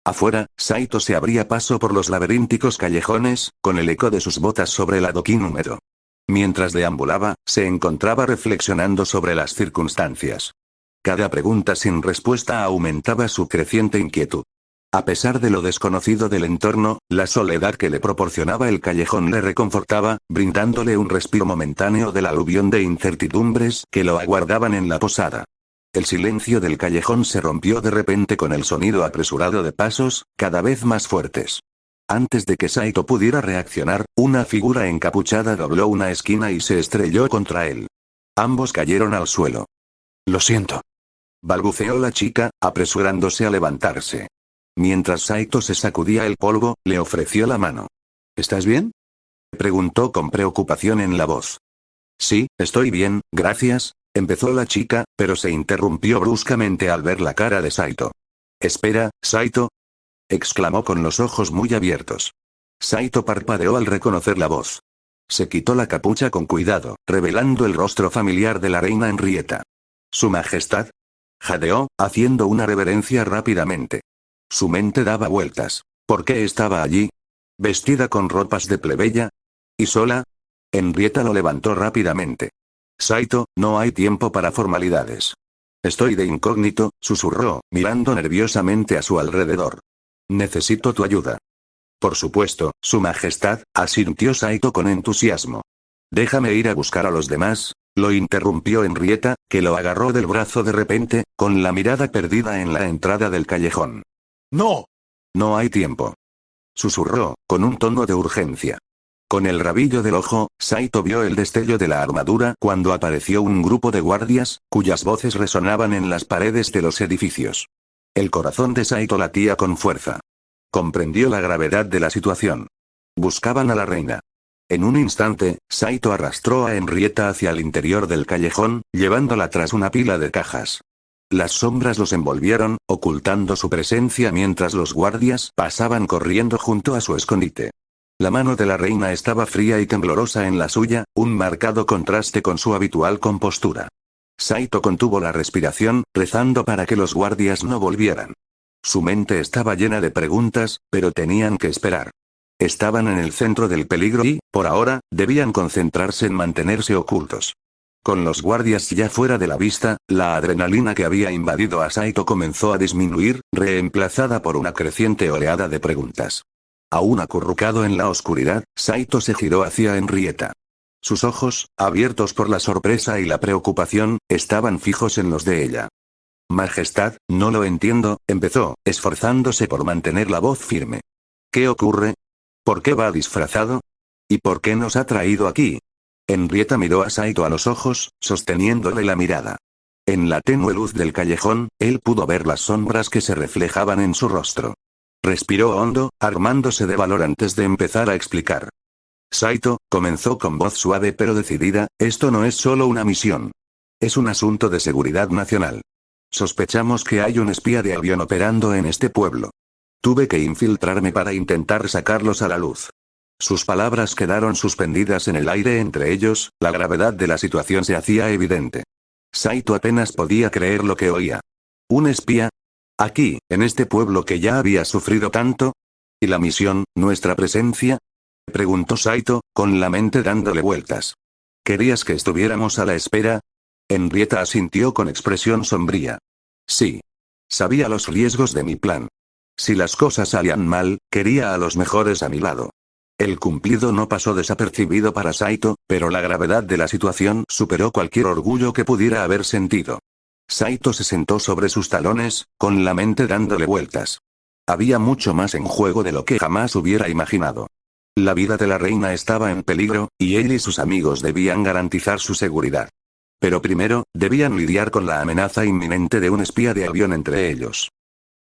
Afuera, Saito se abría paso por los laberínticos callejones, con el eco de sus botas sobre el adoquín húmedo. Mientras deambulaba, se encontraba reflexionando sobre las circunstancias. Cada pregunta sin respuesta aumentaba su creciente inquietud. A pesar de lo desconocido del entorno, la soledad que le proporcionaba el callejón le reconfortaba, brindándole un respiro momentáneo del aluvión de incertidumbres que lo aguardaban en la posada. El silencio del callejón se rompió de repente con el sonido apresurado de pasos, cada vez más fuertes. Antes de que Saito pudiera reaccionar, una figura encapuchada dobló una esquina y se estrelló contra él. Ambos cayeron al suelo. Lo siento, balbuceó la chica, apresurándose a levantarse. Mientras Saito se sacudía el polvo, le ofreció la mano. ¿Estás bien?, preguntó con preocupación en la voz. Sí, estoy bien, gracias, empezó la chica, pero se interrumpió bruscamente al ver la cara de Saito. Espera, Saito, exclamó con los ojos muy abiertos. Saito parpadeó al reconocer la voz. Se quitó la capucha con cuidado, revelando el rostro familiar de la reina Henrietta. ¿Su majestad?, jadeó, haciendo una reverencia rápidamente. Su mente daba vueltas. ¿Por qué estaba allí? ¿Vestida con ropas de plebeya? ¿Y sola? Henrietta lo levantó rápidamente. Saito, no hay tiempo para formalidades. Estoy de incógnito, susurró, mirando nerviosamente a su alrededor. Necesito tu ayuda. Por supuesto, Su Majestad, asintió Saito con entusiasmo. Déjame ir a buscar a los demás, lo interrumpió Henrietta, que lo agarró del brazo de repente, con la mirada perdida en la entrada del callejón. ¡No! No hay tiempo. Susurró, con un tono de urgencia. Con el rabillo del ojo, Saito vio el destello de la armadura cuando apareció un grupo de guardias, cuyas voces resonaban en las paredes de los edificios. El corazón de Saito latía con fuerza. Comprendió la gravedad de la situación. Buscaban a la reina. En un instante, Saito arrastró a Henrietta hacia el interior del callejón, llevándola tras una pila de cajas. Las sombras los envolvieron, ocultando su presencia mientras los guardias pasaban corriendo junto a su escondite. La mano de la reina estaba fría y temblorosa en la suya, un marcado contraste con su habitual compostura. Saito contuvo la respiración, rezando para que los guardias no volvieran. Su mente estaba llena de preguntas, pero tenían que esperar. Estaban en el centro del peligro y, por ahora, debían concentrarse en mantenerse ocultos. Con los guardias ya fuera de la vista, la adrenalina que había invadido a Saito comenzó a disminuir, reemplazada por una creciente oleada de preguntas. Aún acurrucado en la oscuridad, Saito se giró hacia Henrietta. Sus ojos, abiertos por la sorpresa y la preocupación, estaban fijos en los de ella. Majestad, no lo entiendo, empezó, esforzándose por mantener la voz firme. ¿Qué ocurre? ¿Por qué va disfrazado? ¿Y por qué nos ha traído aquí? Henrietta miró a Saito a los ojos, sosteniéndole la mirada. En la tenue luz del callejón, él pudo ver las sombras que se reflejaban en su rostro. Respiró hondo, armándose de valor antes de empezar a explicar. Saito, comenzó con voz suave pero decidida, esto no es solo una misión. Es un asunto de seguridad nacional. Sospechamos que hay un espía de avión operando en este pueblo. Tuve que infiltrarme para intentar sacarlos a la luz. Sus palabras quedaron suspendidas en el aire entre ellos, la gravedad de la situación se hacía evidente. Saito apenas podía creer lo que oía. ¿Un espía? ¿Aquí, en este pueblo que ya había sufrido tanto? ¿Y la misión, nuestra presencia? Preguntó Saito, con la mente dándole vueltas. ¿Querías que estuviéramos a la espera? Henrietta asintió con expresión sombría. Sí. Sabía los riesgos de mi plan. Si las cosas salían mal, quería a los mejores a mi lado. El cumplido no pasó desapercibido para Saito, pero la gravedad de la situación superó cualquier orgullo que pudiera haber sentido. Saito se sentó sobre sus talones, con la mente dándole vueltas. Había mucho más en juego de lo que jamás hubiera imaginado. La vida de la reina estaba en peligro, y él y sus amigos debían garantizar su seguridad. Pero primero, debían lidiar con la amenaza inminente de un espía de avión entre ellos.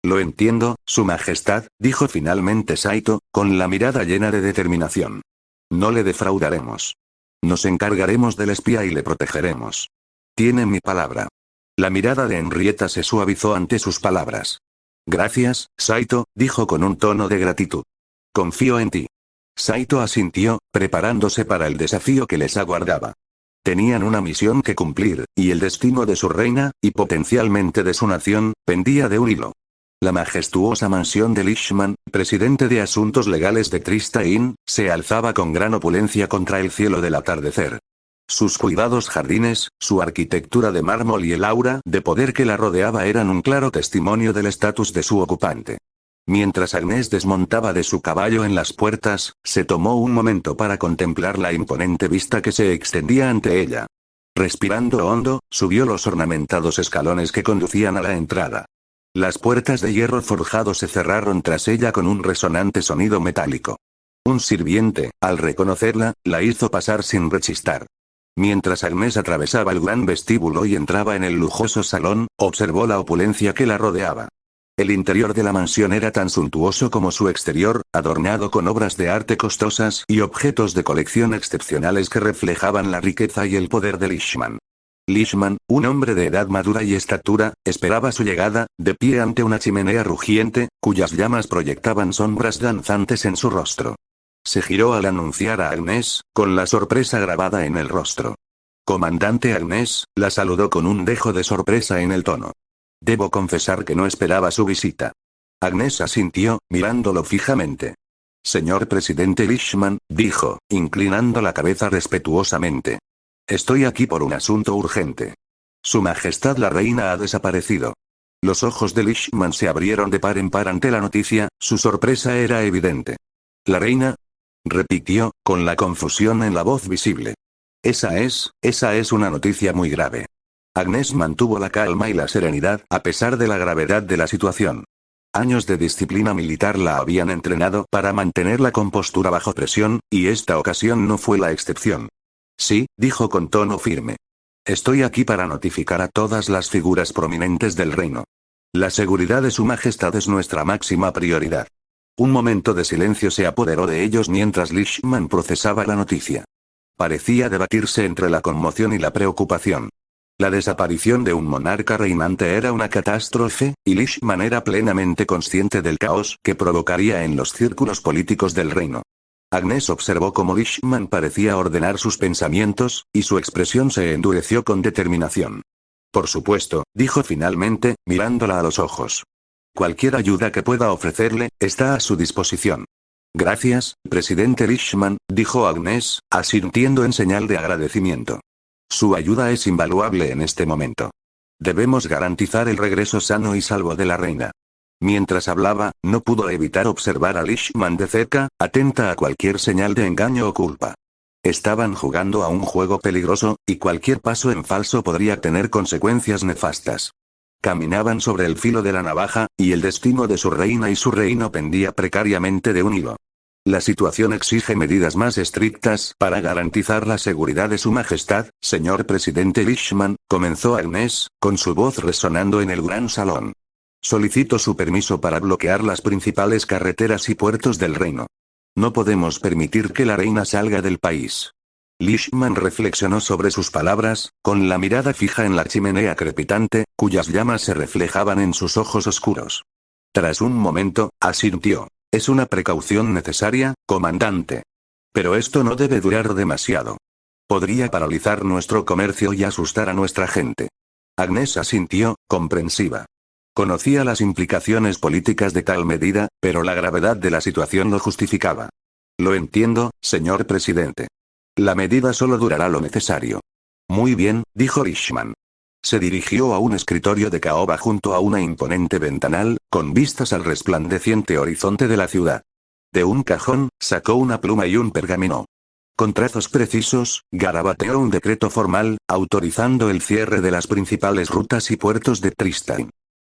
Lo entiendo, Su Majestad, dijo finalmente Saito, con la mirada llena de determinación. No le defraudaremos. Nos encargaremos del espía y le protegeremos. Tiene mi palabra. La mirada de Henrietta se suavizó ante sus palabras. Gracias, Saito, dijo con un tono de gratitud. Confío en ti. Saito asintió, preparándose para el desafío que les aguardaba. Tenían una misión que cumplir, y el destino de su reina, y potencialmente de su nación, pendía de un hilo. La majestuosa mansión de Lishman, presidente de asuntos legales de Trista Inn, se alzaba con gran opulencia contra el cielo del atardecer. Sus cuidados jardines, su arquitectura de mármol y el aura de poder que la rodeaba eran un claro testimonio del estatus de su ocupante. Mientras Agnes desmontaba de su caballo en las puertas, se tomó un momento para contemplar la imponente vista que se extendía ante ella. Respirando hondo, subió los ornamentados escalones que conducían a la entrada. Las puertas de hierro forjado se cerraron tras ella con un resonante sonido metálico. Un sirviente, al reconocerla, la hizo pasar sin rechistar. Mientras Agnes atravesaba el gran vestíbulo y entraba en el lujoso salón, observó la opulencia que la rodeaba. El interior de la mansión era tan suntuoso como su exterior, adornado con obras de arte costosas y objetos de colección excepcionales que reflejaban la riqueza y el poder de Lishman. Lishman, un hombre de edad madura y estatura, esperaba su llegada, de pie ante una chimenea rugiente, cuyas llamas proyectaban sombras danzantes en su rostro. Se giró al anunciar a Agnes, con la sorpresa grabada en el rostro. Comandante Agnes, la saludó con un dejo de sorpresa en el tono. Debo confesar que no esperaba su visita. Agnes asintió, mirándolo fijamente. Señor presidente Lishman, dijo, inclinando la cabeza respetuosamente. Estoy aquí por un asunto urgente. Su Majestad la reina ha desaparecido. Los ojos de Lishman se abrieron de par en par ante la noticia, su sorpresa era evidente. ¿La reina? Repitió, con la confusión en la voz visible. Esa es una noticia muy grave. Agnes mantuvo la calma y la serenidad, a pesar de la gravedad de la situación. Años de disciplina militar la habían entrenado para mantener la compostura bajo presión, y esta ocasión no fue la excepción. Sí, dijo con tono firme. Estoy aquí para notificar a todas las figuras prominentes del reino. La seguridad de su majestad es nuestra máxima prioridad. Un momento de silencio se apoderó de ellos mientras Lishman procesaba la noticia. Parecía debatirse entre la conmoción y la preocupación. La desaparición de un monarca reinante era una catástrofe, y Lishman era plenamente consciente del caos que provocaría en los círculos políticos del reino. Agnes observó cómo Lishman parecía ordenar sus pensamientos, y su expresión se endureció con determinación. Por supuesto, dijo finalmente, mirándola a los ojos. Cualquier ayuda que pueda ofrecerle, está a su disposición. Gracias, presidente Lishman, dijo Agnes, asintiendo en señal de agradecimiento. Su ayuda es invaluable en este momento. Debemos garantizar el regreso sano y salvo de la reina. Mientras hablaba, no pudo evitar observar a Lishman de cerca, atenta a cualquier señal de engaño o culpa. Estaban jugando a un juego peligroso, y cualquier paso en falso podría tener consecuencias nefastas. Caminaban sobre el filo de la navaja, y el destino de su reina y su reino pendía precariamente de un hilo. La situación exige medidas más estrictas para garantizar la seguridad de su majestad, señor presidente Lishman, comenzó Agnes, con su voz resonando en el gran salón. Solicito su permiso para bloquear las principales carreteras y puertos del reino. No podemos permitir que la reina salga del país. Lishman reflexionó sobre sus palabras, con la mirada fija en la chimenea crepitante, cuyas llamas se reflejaban en sus ojos oscuros. Tras un momento, asintió. Es una precaución necesaria, comandante. Pero esto no debe durar demasiado. Podría paralizar nuestro comercio y asustar a nuestra gente. Agnes asintió, comprensiva. Conocía las implicaciones políticas de tal medida, pero la gravedad de la situación lo justificaba. Lo entiendo, señor presidente. La medida solo durará lo necesario. Muy bien, dijo Lishman. Se dirigió a un escritorio de caoba junto a una imponente ventanal, con vistas al resplandeciente horizonte de la ciudad. De un cajón, sacó una pluma y un pergamino. Con trazos precisos, garabateó un decreto formal, autorizando el cierre de las principales rutas y puertos de Tristan.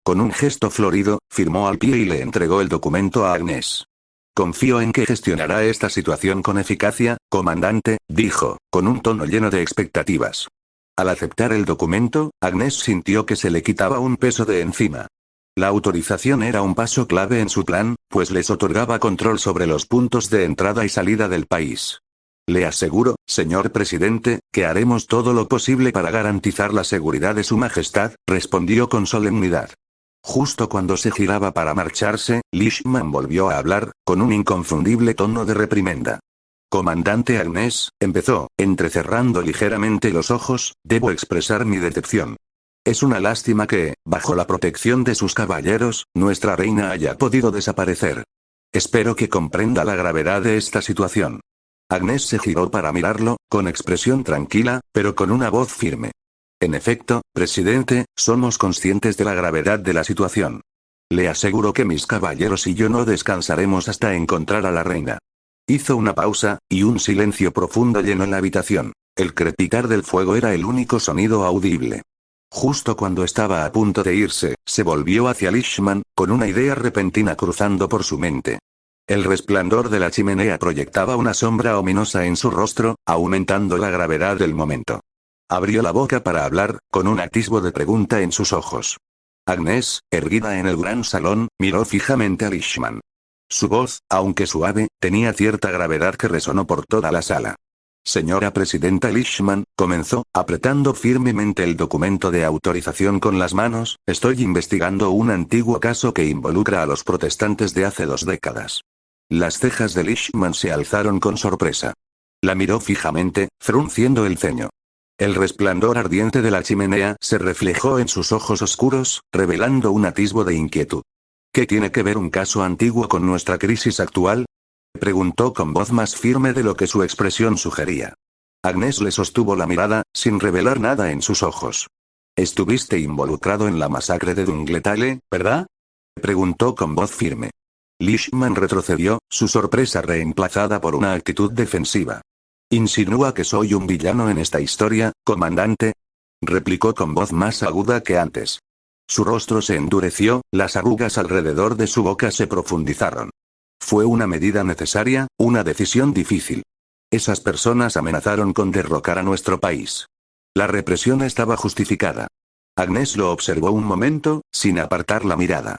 Con un gesto florido, firmó al pie y le entregó el documento a Agnes. Confío en que gestionará esta situación con eficacia, comandante, dijo, con un tono lleno de expectativas. Al aceptar el documento, Agnes sintió que se le quitaba un peso de encima. La autorización era un paso clave en su plan, pues les otorgaba control sobre los puntos de entrada y salida del país. Le aseguro, señor presidente, que haremos todo lo posible para garantizar la seguridad de su majestad, respondió con solemnidad. Justo cuando se giraba para marcharse, Lishman volvió a hablar, con un inconfundible tono de reprimenda. Comandante Agnes, empezó, entrecerrando ligeramente los ojos, debo expresar mi decepción. Es una lástima que, bajo la protección de sus caballeros, nuestra reina haya podido desaparecer. Espero que comprenda la gravedad de esta situación. Agnes se giró para mirarlo, con expresión tranquila, pero con una voz firme. En efecto, presidente, somos conscientes de la gravedad de la situación. Le aseguro que mis caballeros y yo no descansaremos hasta encontrar a la reina. Hizo una pausa, y un silencio profundo llenó la habitación. El crepitar del fuego era el único sonido audible. Justo cuando estaba a punto de irse, se volvió hacia Lishman, con una idea repentina cruzando por su mente. El resplandor de la chimenea proyectaba una sombra ominosa en su rostro, aumentando la gravedad del momento. Abrió la boca para hablar, con un atisbo de pregunta en sus ojos. Agnes, erguida en el gran salón, miró fijamente a Lishman. Su voz, aunque suave, tenía cierta gravedad que resonó por toda la sala. Señora presidenta Lishman, comenzó, apretando firmemente el documento de autorización con las manos, estoy investigando un antiguo caso que involucra a los protestantes de hace 2 décadas. Las cejas de Lishman se alzaron con sorpresa. La miró fijamente, frunciendo el ceño. El resplandor ardiente de la chimenea se reflejó en sus ojos oscuros, revelando un atisbo de inquietud. ¿Qué tiene que ver un caso antiguo con nuestra crisis actual? Preguntó con voz más firme de lo que su expresión sugería. Agnes le sostuvo la mirada, sin revelar nada en sus ojos. Estuviste involucrado en la masacre de Dungletale, ¿verdad? Preguntó con voz firme. Lishman retrocedió, su sorpresa reemplazada por una actitud defensiva. ¿Insinúa que soy un villano en esta historia, comandante? Replicó con voz más aguda que antes. Su rostro se endureció, las arrugas alrededor de su boca se profundizaron. Fue una medida necesaria, una decisión difícil. Esas personas amenazaron con derrocar a nuestro país. La represión estaba justificada. Agnes lo observó un momento, sin apartar la mirada.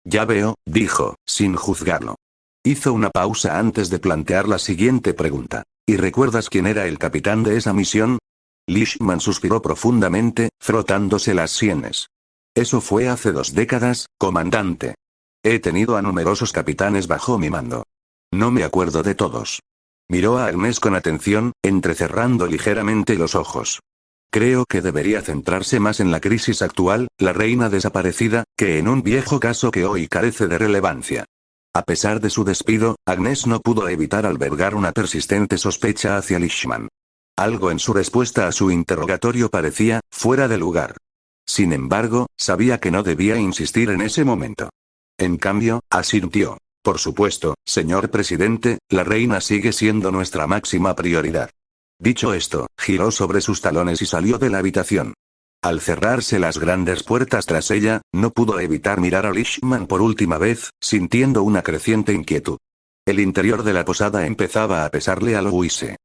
Ya veo, dijo, sin juzgarlo. Hizo una pausa antes de plantear la siguiente pregunta. ¿Y recuerdas quién era el capitán de esa misión? Lishman suspiró profundamente, frotándose las sienes. Eso fue hace 2 décadas, comandante. He tenido a numerosos capitanes bajo mi mando. No me acuerdo de todos. Miró a Agnes con atención, entrecerrando ligeramente los ojos. Creo que debería centrarse más en la crisis actual, la reina desaparecida, que en un viejo caso que hoy carece de relevancia. A pesar de su despido, Agnes no pudo evitar albergar una persistente sospecha hacia Lishman. Algo en su respuesta a su interrogatorio parecía fuera de lugar. Sin embargo, sabía que no debía insistir en ese momento. En cambio, asintió. Por supuesto, señor presidente, la reina sigue siendo nuestra máxima prioridad. Dicho esto, giró sobre sus talones y salió de la habitación. Al cerrarse las grandes puertas tras ella, no pudo evitar mirar a Lishman por última vez, sintiendo una creciente inquietud. El interior de la posada empezaba a pesarle a Louise.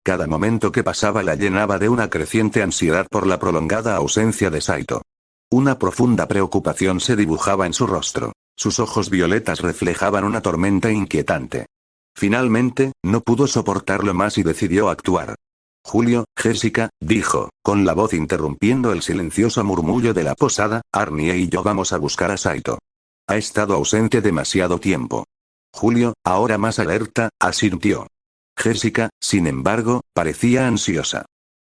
Cada momento que pasaba la llenaba de una creciente ansiedad por la prolongada ausencia de Saito. Una profunda preocupación se dibujaba en su rostro. Sus ojos violetas reflejaban una tormenta inquietante. Finalmente, no pudo soportarlo más y decidió actuar. Julio, Jessica, dijo, con la voz interrumpiendo el silencioso murmullo de la posada, Arnie y yo vamos a buscar a Saito. Ha estado ausente demasiado tiempo. Julio, ahora más alerta, asintió. Jessica, sin embargo, parecía ansiosa.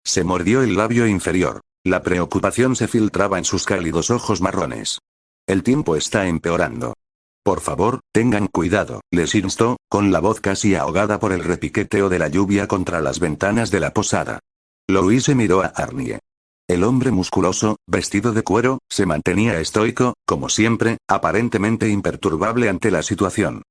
Se mordió el labio inferior. La preocupación se filtraba en sus cálidos ojos marrones. El tiempo está empeorando. Por favor, tengan cuidado, les instó, con la voz casi ahogada por el repiqueteo de la lluvia contra las ventanas de la posada. Louise miró a Arnie. El hombre musculoso, vestido de cuero, se mantenía estoico, como siempre, aparentemente imperturbable ante la situación.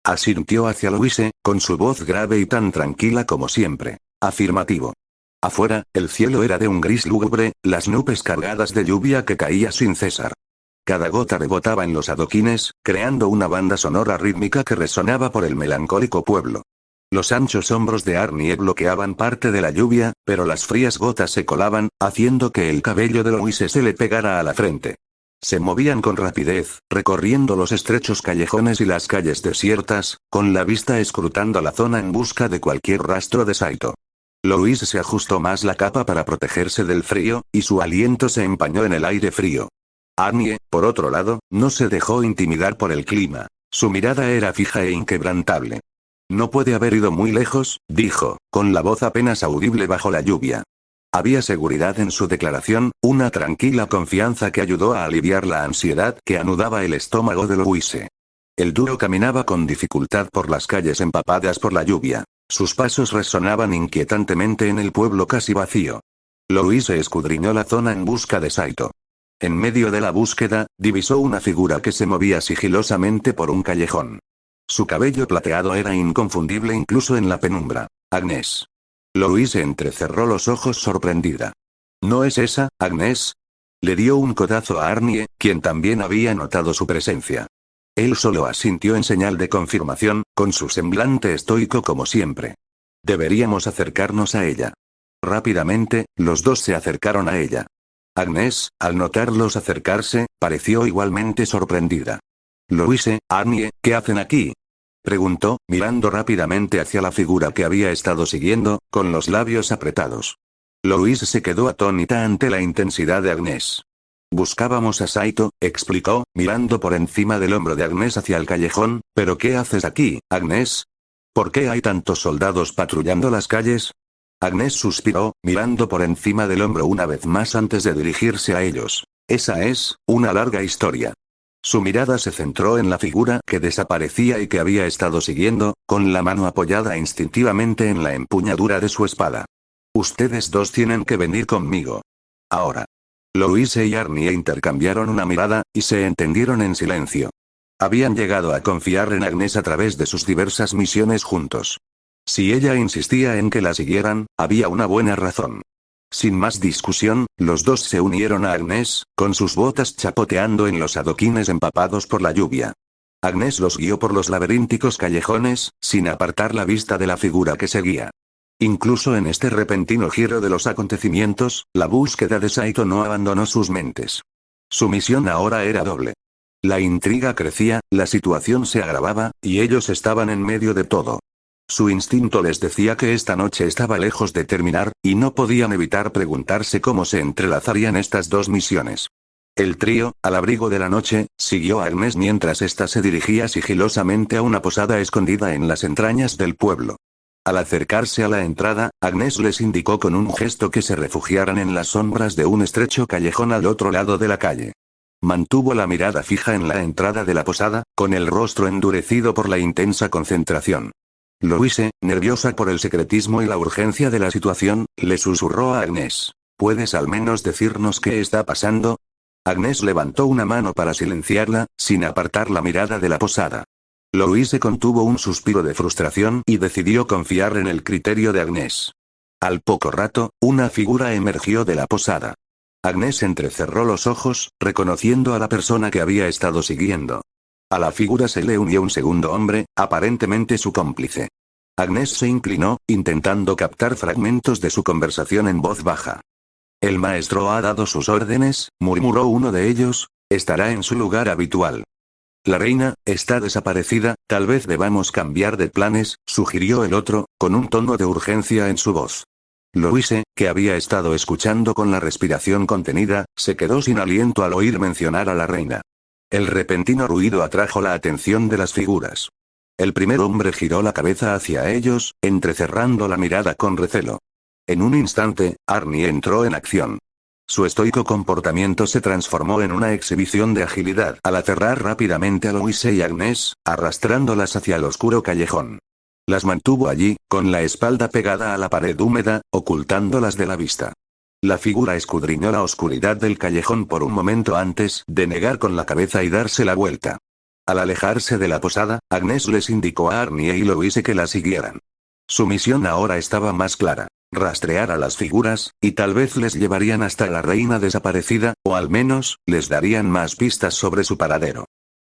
Asintió hacia Louise, con su voz grave y tan tranquila como siempre. Afirmativo. Afuera, el cielo era de un gris lúgubre, las nubes cargadas de lluvia que caía sin cesar. Cada gota rebotaba en los adoquines, creando una banda sonora rítmica que resonaba por el melancólico pueblo. Los anchos hombros de Arnie bloqueaban parte de la lluvia, pero las frías gotas se colaban, haciendo que el cabello de Louise se le pegara a la frente. Se movían con rapidez, recorriendo los estrechos callejones y las calles desiertas, con la vista escrutando la zona en busca de cualquier rastro de Saito. Louise se ajustó más la capa para protegerse del frío, y su aliento se empañó en el aire frío. Arnie, por otro lado, no se dejó intimidar por el clima. Su mirada era fija e inquebrantable. No puede haber ido muy lejos, dijo, con la voz apenas audible bajo la lluvia. Había seguridad en su declaración, una tranquila confianza que ayudó a aliviar la ansiedad que anudaba el estómago de Louise. El duro caminaba con dificultad por las calles empapadas por la lluvia. Sus pasos resonaban inquietantemente en el pueblo casi vacío. Louise escudriñó la zona en busca de Saito. En medio de la búsqueda, divisó una figura que se movía sigilosamente por un callejón. Su cabello plateado era inconfundible incluso en la penumbra. Agnes. Louise entrecerró los ojos sorprendida. ¿No es esa, Agnes? Le dio un codazo a Arnie, quien también había notado su presencia. Él solo asintió en señal de confirmación, con su semblante estoico como siempre. Deberíamos acercarnos a ella. Rápidamente, los dos se acercaron a ella. Agnes, al notarlos acercarse, pareció igualmente sorprendida. Louise, Arnie, ¿qué hacen aquí? Preguntó, mirando rápidamente hacia la figura que había estado siguiendo, con los labios apretados. Louise se quedó atónita ante la intensidad de Agnes. Buscábamos a Saito, explicó, mirando por encima del hombro de Agnes hacia el callejón, ¿pero qué haces aquí, Agnes? ¿Por qué hay tantos soldados patrullando las calles? Agnes suspiró, mirando por encima del hombro una vez más antes de dirigirse a ellos. Esa es, una larga historia. Su mirada se centró en la figura que desaparecía y que había estado siguiendo, con la mano apoyada instintivamente en la empuñadura de su espada. Ustedes dos tienen que venir conmigo. Ahora. Louise y Arnie intercambiaron una mirada, y se entendieron en silencio. Habían llegado a confiar en Agnes a través de sus diversas misiones juntos. Si ella insistía en que la siguieran, había una buena razón. Sin más discusión, los dos se unieron a Agnes, con sus botas chapoteando en los adoquines empapados por la lluvia. Agnes los guió por los laberínticos callejones, sin apartar la vista de la figura que seguía. Incluso en este repentino giro de los acontecimientos, la búsqueda de Saito no abandonó sus mentes. Su misión ahora era doble. La intriga crecía, la situación se agravaba, y ellos estaban en medio de todo. Su instinto les decía que esta noche estaba lejos de terminar, y no podían evitar preguntarse cómo se entrelazarían estas dos misiones. El trío, al abrigo de la noche, siguió a Agnes mientras ésta se dirigía sigilosamente a una posada escondida en las entrañas del pueblo. Al acercarse a la entrada, Agnes les indicó con un gesto que se refugiaran en las sombras de un estrecho callejón al otro lado de la calle. Mantuvo la mirada fija en la entrada de la posada, con el rostro endurecido por la intensa concentración. Louise, nerviosa por el secretismo y la urgencia de la situación, le susurró a Agnes. ¿Puedes al menos decirnos qué está pasando? Agnes levantó una mano para silenciarla, sin apartar la mirada de la posada. Louise contuvo un suspiro de frustración y decidió confiar en el criterio de Agnes. Al poco rato, una figura emergió de la posada. Agnes entrecerró los ojos, reconociendo a la persona que había estado siguiendo. A la figura se le unió un segundo hombre, aparentemente su cómplice. Agnes se inclinó, intentando captar fragmentos de su conversación en voz baja. «El maestro ha dado sus órdenes», murmuró uno de ellos, «estará en su lugar habitual». «La reina, está desaparecida, tal vez debamos cambiar de planes», sugirió el otro, con un tono de urgencia en su voz. Louise, que había estado escuchando con la respiración contenida, se quedó sin aliento al oír mencionar a la reina. El repentino ruido atrajo la atención de las figuras. El primer hombre giró la cabeza hacia ellos, entrecerrando la mirada con recelo. En un instante, Arnie entró en acción. Su estoico comportamiento se transformó en una exhibición de agilidad al aterrar rápidamente a Louise y Agnes, arrastrándolas hacia el oscuro callejón. Las mantuvo allí, con la espalda pegada a la pared húmeda, ocultándolas de la vista. La figura escudriñó la oscuridad del callejón por un momento antes de negar con la cabeza y darse la vuelta. Al alejarse de la posada, Agnes les indicó a Arnie y Louise que la siguieran. Su misión ahora estaba más clara: rastrear a las figuras, y tal vez les llevarían hasta la reina desaparecida, o al menos, les darían más pistas sobre su paradero.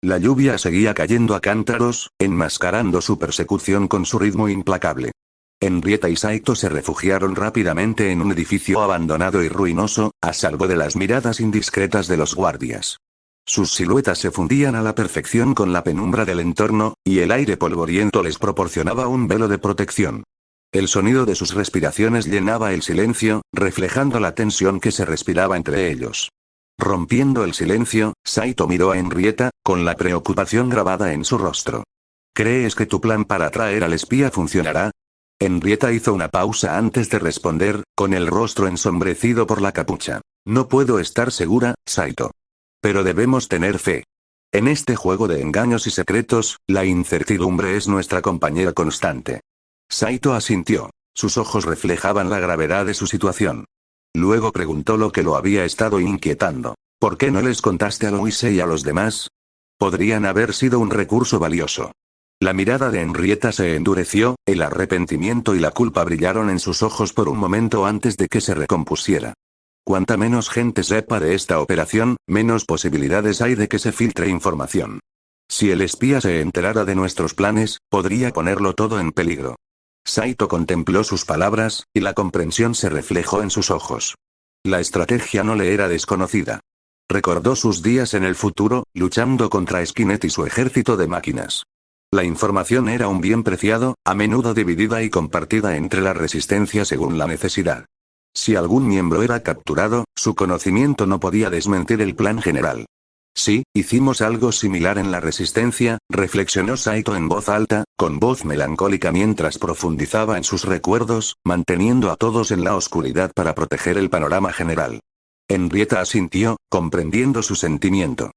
La lluvia seguía cayendo a cántaros, enmascarando su persecución con su ritmo implacable. Henrietta y Saito se refugiaron rápidamente en un edificio abandonado y ruinoso, a salvo de las miradas indiscretas de los guardias. Sus siluetas se fundían a la perfección con la penumbra del entorno, y el aire polvoriento les proporcionaba un velo de protección. El sonido de sus respiraciones llenaba el silencio, reflejando la tensión que se respiraba entre ellos. Rompiendo el silencio, Saito miró a Henrietta, con la preocupación grabada en su rostro. ¿Crees que tu plan para atraer al espía funcionará? Henrietta hizo una pausa antes de responder, con el rostro ensombrecido por la capucha. No puedo estar segura, Saito. Pero debemos tener fe. En este juego de engaños y secretos, la incertidumbre es nuestra compañera constante. Saito asintió. Sus ojos reflejaban la gravedad de su situación. Luego preguntó lo que lo había estado inquietando. ¿Por qué no les contaste a Louise y a los demás? Podrían haber sido un recurso valioso. La mirada de Henrietta se endureció, el arrepentimiento y la culpa brillaron en sus ojos por un momento antes de que se recompusiera. Cuanta menos gente sepa de esta operación, menos posibilidades hay de que se filtre información. Si el espía se enterara de nuestros planes, podría ponerlo todo en peligro. Saito contempló sus palabras, y la comprensión se reflejó en sus ojos. La estrategia no le era desconocida. Recordó sus días en el futuro, luchando contra Skynet y su ejército de máquinas. La información era un bien preciado, a menudo dividida y compartida entre la resistencia según la necesidad. Si algún miembro era capturado, su conocimiento no podía desmentir el plan general. Sí, hicimos algo similar en la resistencia, reflexionó Saito en voz alta, con voz melancólica mientras profundizaba en sus recuerdos, manteniendo a todos en la oscuridad para proteger el panorama general. Henrietta asintió, comprendiendo su sentimiento.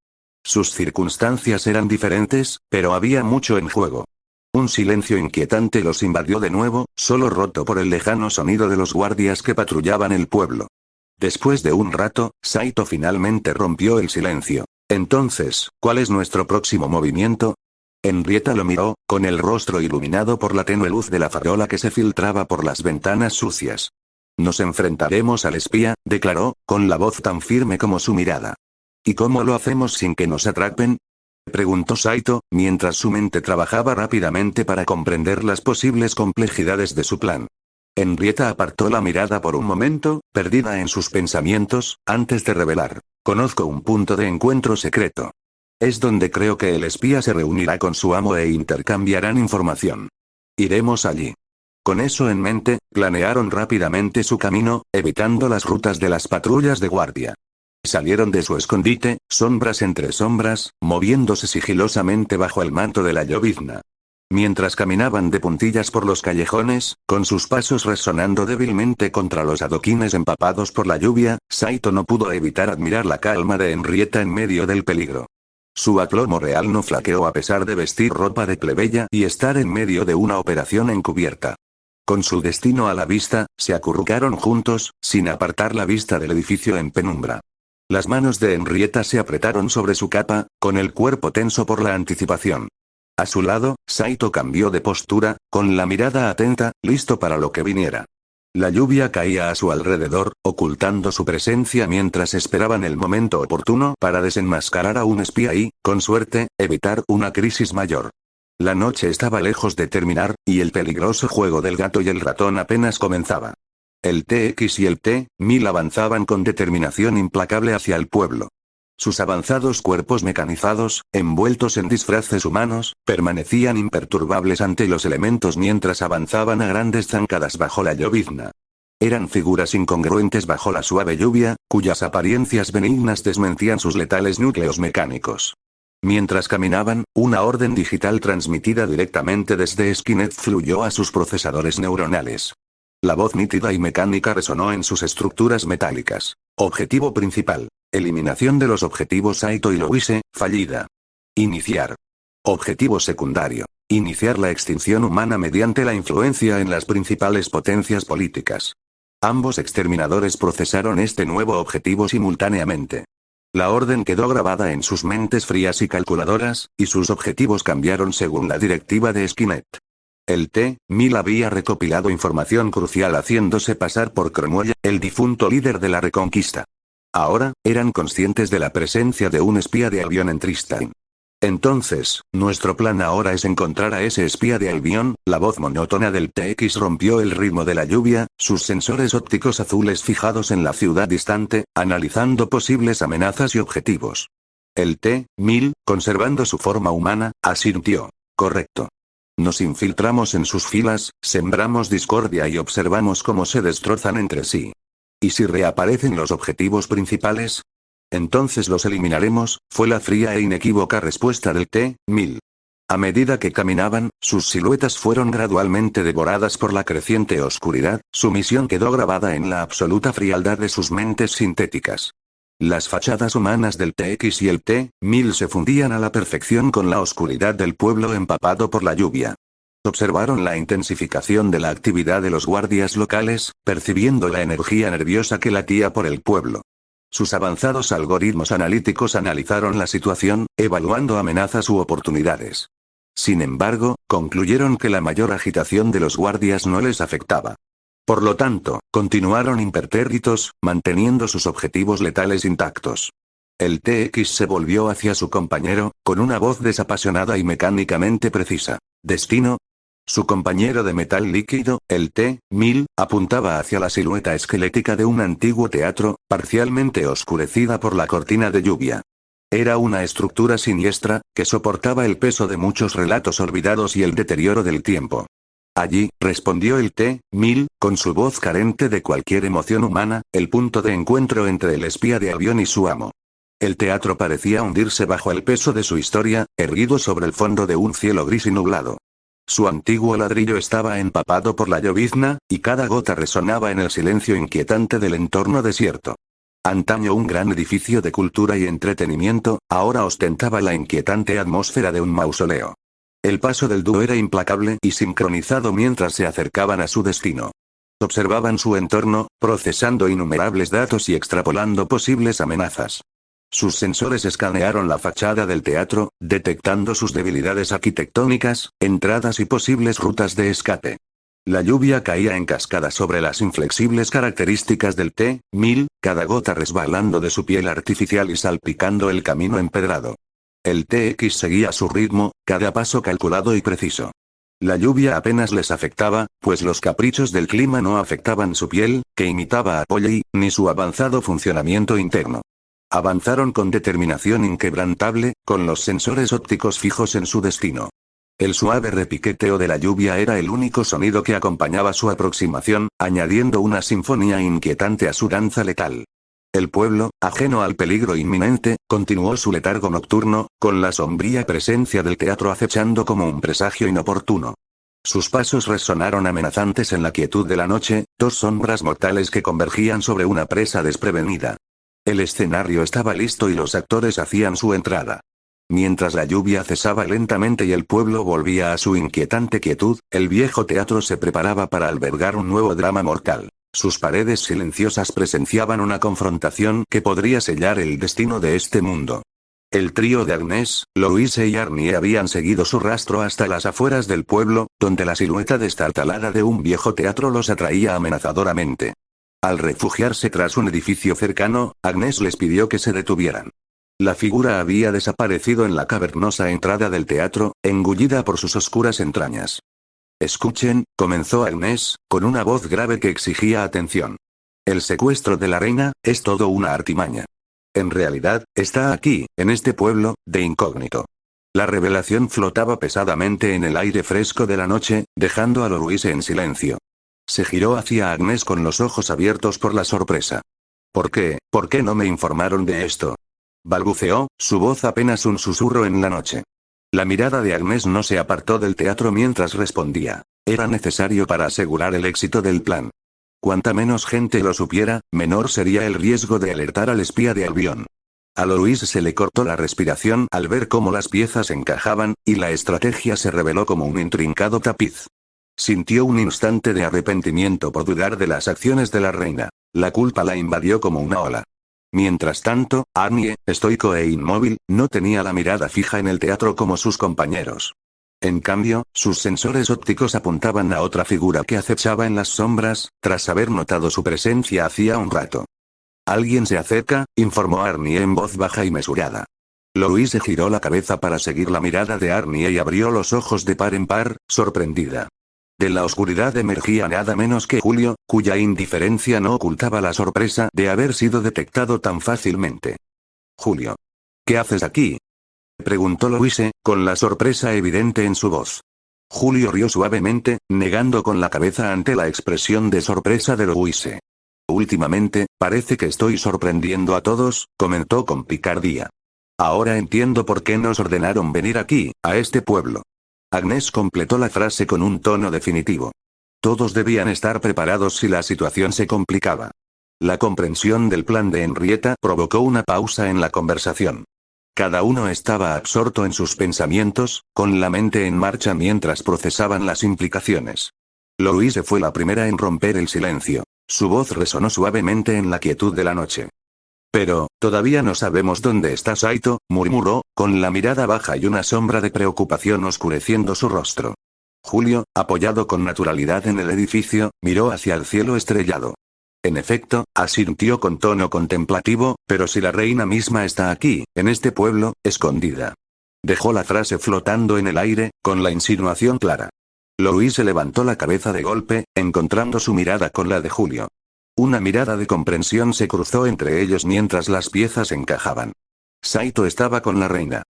Sus circunstancias eran diferentes, pero había mucho en juego. Un silencio inquietante los invadió de nuevo, solo roto por el lejano sonido de los guardias que patrullaban el pueblo. Después de un rato, Saito finalmente rompió el silencio. Entonces, ¿cuál es nuestro próximo movimiento? Henrietta lo miró, con el rostro iluminado por la tenue luz de la farola que se filtraba por las ventanas sucias. Nos enfrentaremos al espía, declaró, con la voz tan firme como su mirada. ¿Y cómo lo hacemos sin que nos atrapen? Preguntó Saito, mientras su mente trabajaba rápidamente para comprender las posibles complejidades de su plan. Henrietta apartó la mirada por un momento, perdida en sus pensamientos, antes de revelar. Conozco un punto de encuentro secreto. Es donde creo que el espía se reunirá con su amo e intercambiarán información. Iremos allí. Con eso en mente, planearon rápidamente su camino, evitando las rutas de las patrullas de guardia. Salieron de su escondite, sombras entre sombras, moviéndose sigilosamente bajo el manto de la llovizna. Mientras caminaban de puntillas por los callejones, con sus pasos resonando débilmente contra los adoquines empapados por la lluvia, Saito no pudo evitar admirar la calma de Henrietta en medio del peligro. Su aplomo real no flaqueó a pesar de vestir ropa de plebeya y estar en medio de una operación encubierta. Con su destino a la vista, se acurrucaron juntos, sin apartar la vista del edificio en penumbra. Las manos de Henrietta se apretaron sobre su capa, con el cuerpo tenso por la anticipación. A su lado, Saito cambió de postura, con la mirada atenta, listo para lo que viniera. La lluvia caía a su alrededor, ocultando su presencia mientras esperaban el momento oportuno para desenmascarar a un espía y, con suerte, evitar una crisis mayor. La noche estaba lejos de terminar, y el peligroso juego del gato y el ratón apenas comenzaba. El TX y el T-1000 avanzaban con determinación implacable hacia el pueblo. Sus avanzados cuerpos mecanizados, envueltos en disfraces humanos, permanecían imperturbables ante los elementos mientras avanzaban a grandes zancadas bajo la llovizna. Eran figuras incongruentes bajo la suave lluvia, cuyas apariencias benignas desmentían sus letales núcleos mecánicos. Mientras caminaban, una orden digital transmitida directamente desde Skynet fluyó a sus procesadores neuronales. La voz nítida y mecánica resonó en sus estructuras metálicas. Objetivo principal. Eliminación de los objetivos Saito y Louise, fallida. Iniciar. Objetivo secundario. Iniciar la extinción humana mediante la influencia en las principales potencias políticas. Ambos exterminadores procesaron este nuevo objetivo simultáneamente. La orden quedó grabada en sus mentes frías y calculadoras, y sus objetivos cambiaron según la directiva de Skynet. El T-1000 había recopilado información crucial haciéndose pasar por Cromwell, el difunto líder de la Reconquista. Ahora, eran conscientes de la presencia de un espía de Albion en Tristan. Entonces, nuestro plan ahora es encontrar a ese espía de Albion. La voz monótona del TX rompió el ritmo de la lluvia, sus sensores ópticos azules fijados en la ciudad distante, analizando posibles amenazas y objetivos. El T-1000, conservando su forma humana, asintió. Correcto. Nos infiltramos en sus filas, sembramos discordia y observamos cómo se destrozan entre sí. ¿Y si reaparecen los objetivos principales? Entonces los eliminaremos, fue la fría e inequívoca respuesta del T-1000. A medida que caminaban, sus siluetas fueron gradualmente devoradas por la creciente oscuridad, su misión quedó grabada en la absoluta frialdad de sus mentes sintéticas. Las fachadas humanas del TX y el T-1000 se fundían a la perfección con la oscuridad del pueblo empapado por la lluvia. Observaron la intensificación de la actividad de los guardias locales, percibiendo la energía nerviosa que latía por el pueblo. Sus avanzados algoritmos analíticos analizaron la situación, evaluando amenazas u oportunidades. Sin embargo, concluyeron que la mayor agitación de los guardias no les afectaba. Por lo tanto, continuaron impertérritos, manteniendo sus objetivos letales intactos. El TX se volvió hacia su compañero, con una voz desapasionada y mecánicamente precisa. ¿Destino? Su compañero de metal líquido, el T-1000, apuntaba hacia la silueta esquelética de un antiguo teatro, parcialmente oscurecida por la cortina de lluvia. Era una estructura siniestra, que soportaba el peso de muchos relatos olvidados y el deterioro del tiempo. Allí, respondió el T-1000, con su voz carente de cualquier emoción humana, el punto de encuentro entre el espía de Albion y su amo. El teatro parecía hundirse bajo el peso de su historia, erguido sobre el fondo de un cielo gris y nublado. Su antiguo ladrillo estaba empapado por la llovizna, y cada gota resonaba en el silencio inquietante del entorno desierto. Antaño un gran edificio de cultura y entretenimiento, ahora ostentaba la inquietante atmósfera de un mausoleo. El paso del dúo era implacable y sincronizado mientras se acercaban a su destino. Observaban su entorno, procesando innumerables datos y extrapolando posibles amenazas. Sus sensores escanearon la fachada del teatro, detectando sus debilidades arquitectónicas, entradas y posibles rutas de escape. La lluvia caía en cascada sobre las inflexibles características del T-1000, cada gota resbalando de su piel artificial y salpicando el camino empedrado. El TX seguía su ritmo, cada paso calculado y preciso. La lluvia apenas les afectaba, pues los caprichos del clima no afectaban su piel, que imitaba a Polly, ni su avanzado funcionamiento interno. Avanzaron con determinación inquebrantable, con los sensores ópticos fijos en su destino. El suave repiqueteo de la lluvia era el único sonido que acompañaba su aproximación, añadiendo una sinfonía inquietante a su danza letal. El pueblo, ajeno al peligro inminente, continuó su letargo nocturno, con la sombría presencia del teatro acechando como un presagio inoportuno. Sus pasos resonaron amenazantes en la quietud de la noche, dos sombras mortales que convergían sobre una presa desprevenida. El escenario estaba listo y los actores hacían su entrada. Mientras la lluvia cesaba lentamente y el pueblo volvía a su inquietante quietud, el viejo teatro se preparaba para albergar un nuevo drama mortal. Sus paredes silenciosas presenciaban una confrontación que podría sellar el destino de este mundo. El trío de Agnès, Louise y Arnie habían seguido su rastro hasta las afueras del pueblo, donde la silueta destartalada de un viejo teatro los atraía amenazadoramente. Al refugiarse tras un edificio cercano, Agnès les pidió que se detuvieran. La figura había desaparecido en la cavernosa entrada del teatro, engullida por sus oscuras entrañas. Escuchen, comenzó Agnès, con una voz grave que exigía atención. El secuestro de la reina, es todo una artimaña. En realidad, está aquí, en este pueblo, de incógnito. La revelación flotaba pesadamente en el aire fresco de la noche, dejando a Louise en silencio. Se giró hacia Agnès con los ojos abiertos por la sorpresa. ¿Por qué no me informaron de esto? Balbuceó, su voz apenas un susurro en la noche. La mirada de Agnès no se apartó del teatro mientras respondía. Era necesario para asegurar el éxito del plan. Cuanta menos gente lo supiera, menor sería el riesgo de alertar al espía de Albion. A Louise se le cortó la respiración al ver cómo las piezas encajaban, y la estrategia se reveló como un intrincado tapiz. Sintió un instante de arrepentimiento por dudar de las acciones de la reina. La culpa la invadió como una ola. Mientras tanto, Arnie, estoico e inmóvil, no tenía la mirada fija en el teatro como sus compañeros. En cambio, sus sensores ópticos apuntaban a otra figura que acechaba en las sombras, tras haber notado su presencia hacía un rato. Alguien se acerca, informó Arnie en voz baja y mesurada. Louise giró la cabeza para seguir la mirada de Arnie y abrió los ojos de par en par, sorprendida. De la oscuridad emergía nada menos que Julio, cuya indiferencia no ocultaba la sorpresa de haber sido detectado tan fácilmente. «Julio. ¿Qué haces aquí?», preguntó Louise, con la sorpresa evidente en su voz. Julio rió suavemente, negando con la cabeza ante la expresión de sorpresa de Louise. «Últimamente, parece que estoy sorprendiendo a todos», comentó con picardía. «Ahora entiendo por qué nos ordenaron venir aquí, a este pueblo». Agnès completó la frase con un tono definitivo. Todos debían estar preparados si la situación se complicaba. La comprensión del plan de Henrietta provocó una pausa en la conversación. Cada uno estaba absorto en sus pensamientos, con la mente en marcha mientras procesaban las implicaciones. Louise fue la primera en romper el silencio. Su voz resonó suavemente en la quietud de la noche. «Pero, todavía no sabemos dónde está Saito», murmuró, con la mirada baja y una sombra de preocupación oscureciendo su rostro. Julio, apoyado con naturalidad en el edificio, miró hacia el cielo estrellado. En efecto, asintió con tono contemplativo, «pero si la reina misma está aquí, en este pueblo, escondida». Dejó la frase flotando en el aire, con la insinuación clara. Louise levantó la cabeza de golpe, encontrando su mirada con la de Julio. Una mirada de comprensión se cruzó entre ellos mientras las piezas encajaban. Saito estaba con la reina.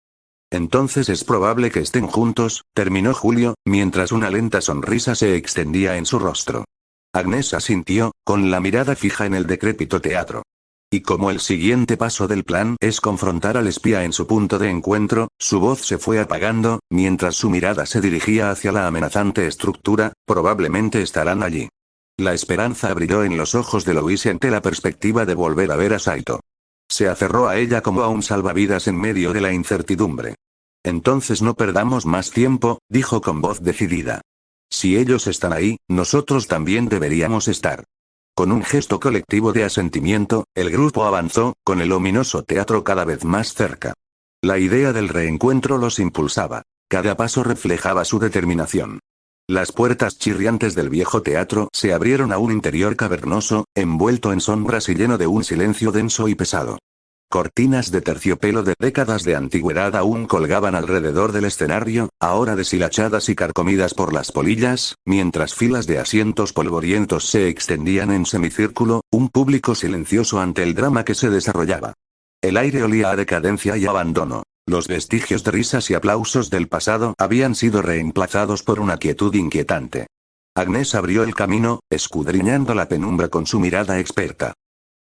Entonces es probable que estén juntos, terminó Julio, mientras una lenta sonrisa se extendía en su rostro. Agnès asintió, con la mirada fija en el decrépito teatro. Y como el siguiente paso del plan es confrontar al espía en su punto de encuentro, su voz se fue apagando, mientras su mirada se dirigía hacia la amenazante estructura, probablemente estarán allí. La esperanza brilló en los ojos de Louise ante la perspectiva de volver a ver a Saito. Se aferró a ella como a un salvavidas en medio de la incertidumbre. «Entonces no perdamos más tiempo», dijo con voz decidida. «Si ellos están ahí, nosotros también deberíamos estar». Con un gesto colectivo de asentimiento, el grupo avanzó, con el ominoso teatro cada vez más cerca. La idea del reencuentro los impulsaba. Cada paso reflejaba su determinación. Las puertas chirriantes del viejo teatro se abrieron a un interior cavernoso, envuelto en sombras y lleno de un silencio denso y pesado. Cortinas de terciopelo de décadas de antigüedad aún colgaban alrededor del escenario, ahora deshilachadas y carcomidas por las polillas, mientras filas de asientos polvorientos se extendían en semicírculo, un público silencioso ante el drama que se desarrollaba. El aire olía a decadencia y abandono. Los vestigios de risas y aplausos del pasado habían sido reemplazados por una quietud inquietante. Agnes abrió el camino, escudriñando la penumbra con su mirada experta.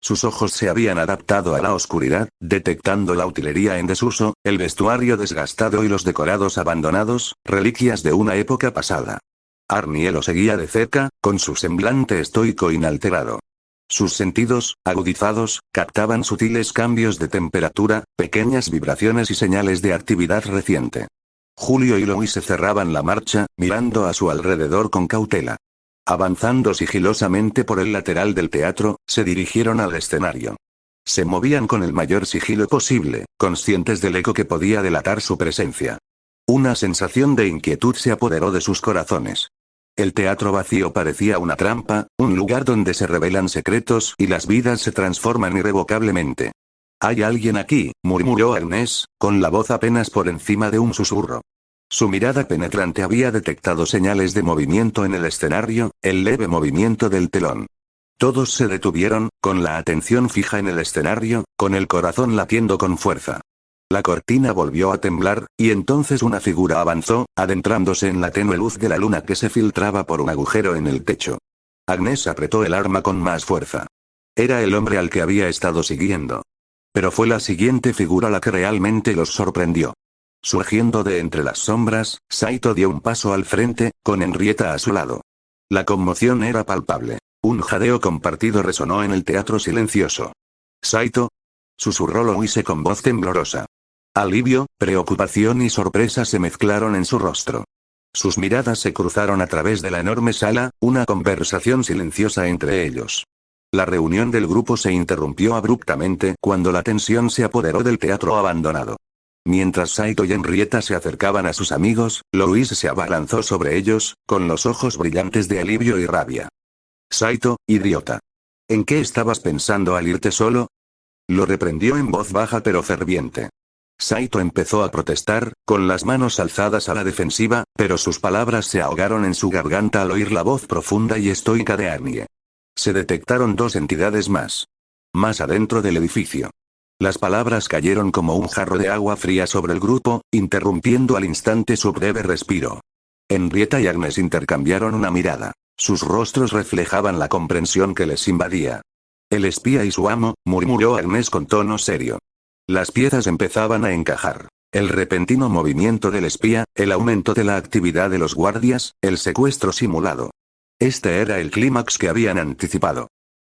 Sus ojos se habían adaptado a la oscuridad, detectando la utilería en desuso, el vestuario desgastado y los decorados abandonados, reliquias de una época pasada. Arnie lo seguía de cerca, con su semblante estoico inalterado. Sus sentidos, agudizados, captaban sutiles cambios de temperatura, pequeñas vibraciones y señales de actividad reciente. Julio y Louis se cerraban la marcha, mirando a su alrededor con cautela. Avanzando sigilosamente por el lateral del teatro, se dirigieron al escenario. Se movían con el mayor sigilo posible, conscientes del eco que podía delatar su presencia. Una sensación de inquietud se apoderó de sus corazones. El teatro vacío parecía una trampa, un lugar donde se revelan secretos y las vidas se transforman irrevocablemente. «Hay alguien aquí», murmuró Agnes, con la voz apenas por encima de un susurro. Su mirada penetrante había detectado señales de movimiento en el escenario, el leve movimiento del telón. Todos se detuvieron, con la atención fija en el escenario, con el corazón latiendo con fuerza. La cortina volvió a temblar, y entonces una figura avanzó, adentrándose en la tenue luz de la luna que se filtraba por un agujero en el techo. Agnes apretó el arma con más fuerza. Era el hombre al que había estado siguiendo. Pero fue la siguiente figura la que realmente los sorprendió. Surgiendo de entre las sombras, Saito dio un paso al frente, con Henrietta a su lado. La conmoción era palpable. Un jadeo compartido resonó en el teatro silencioso. «¿Saito?», susurró Louise con voz temblorosa. Alivio, preocupación y sorpresa se mezclaron en su rostro. Sus miradas se cruzaron a través de la enorme sala, una conversación silenciosa entre ellos. La reunión del grupo se interrumpió abruptamente cuando la tensión se apoderó del teatro abandonado. Mientras Saito y Henrietta se acercaban a sus amigos, Louise se abalanzó sobre ellos, con los ojos brillantes de alivio y rabia. «Saito, idiota. ¿En qué estabas pensando al irte solo?», lo reprendió en voz baja pero ferviente. Saito empezó a protestar, con las manos alzadas a la defensiva, pero sus palabras se ahogaron en su garganta al oír la voz profunda y estoica de Arnie. Se detectaron dos entidades más. Más adentro del edificio. Las palabras cayeron como un jarro de agua fría sobre el grupo, interrumpiendo al instante su breve respiro. Henrietta y Agnes intercambiaron una mirada. Sus rostros reflejaban la comprensión que les invadía. «El espía y su amo», murmuró Agnes con tono serio. Las piezas empezaban a encajar. El repentino movimiento del espía, el aumento de la actividad de los guardias, el secuestro simulado. Este era el clímax que habían anticipado.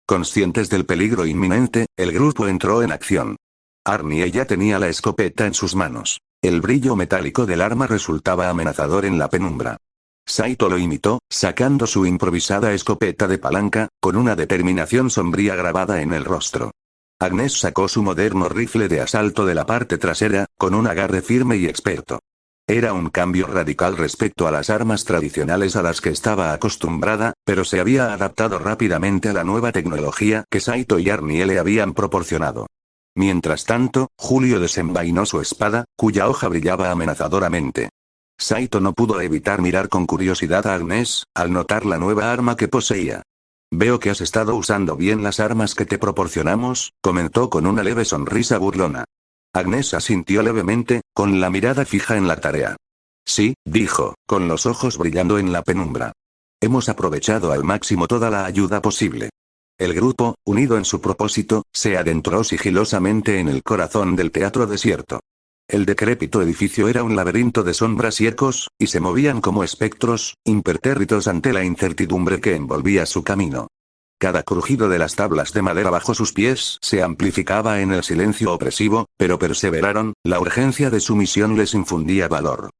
Conscientes del peligro inminente, el grupo entró en acción. Arnie ya tenía la escopeta en sus manos. El brillo metálico del arma resultaba amenazador en la penumbra. Saito lo imitó, sacando su improvisada escopeta de palanca, con una determinación sombría grabada en el rostro. Agnes sacó su moderno rifle de asalto de la parte trasera, con un agarre firme y experto. Era un cambio radical respecto a las armas tradicionales a las que estaba acostumbrada, pero se había adaptado rápidamente a la nueva tecnología que Saito y Arnie le habían proporcionado. Mientras tanto, Julio desenvainó su espada, cuya hoja brillaba amenazadoramente. Saito no pudo evitar mirar con curiosidad a Agnes, al notar la nueva arma que poseía. «Veo que has estado usando bien las armas que te proporcionamos», comentó con una leve sonrisa burlona. Agnes asintió levemente, con la mirada fija en la tarea. «Sí», dijo, con los ojos brillando en la penumbra. «Hemos aprovechado al máximo toda la ayuda posible». El grupo, unido en su propósito, se adentró sigilosamente en el corazón del teatro desierto. El decrépito edificio era un laberinto de sombras y ecos, y se movían como espectros, impertérritos ante la incertidumbre que envolvía su camino. Cada crujido de las tablas de madera bajo sus pies se amplificaba en el silencio opresivo, pero perseveraron, la urgencia de su misión les infundía valor.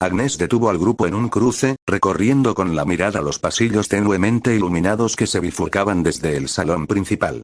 Agnes detuvo al grupo en un cruce, recorriendo con la mirada los pasillos tenuemente iluminados que se bifurcaban desde el salón principal.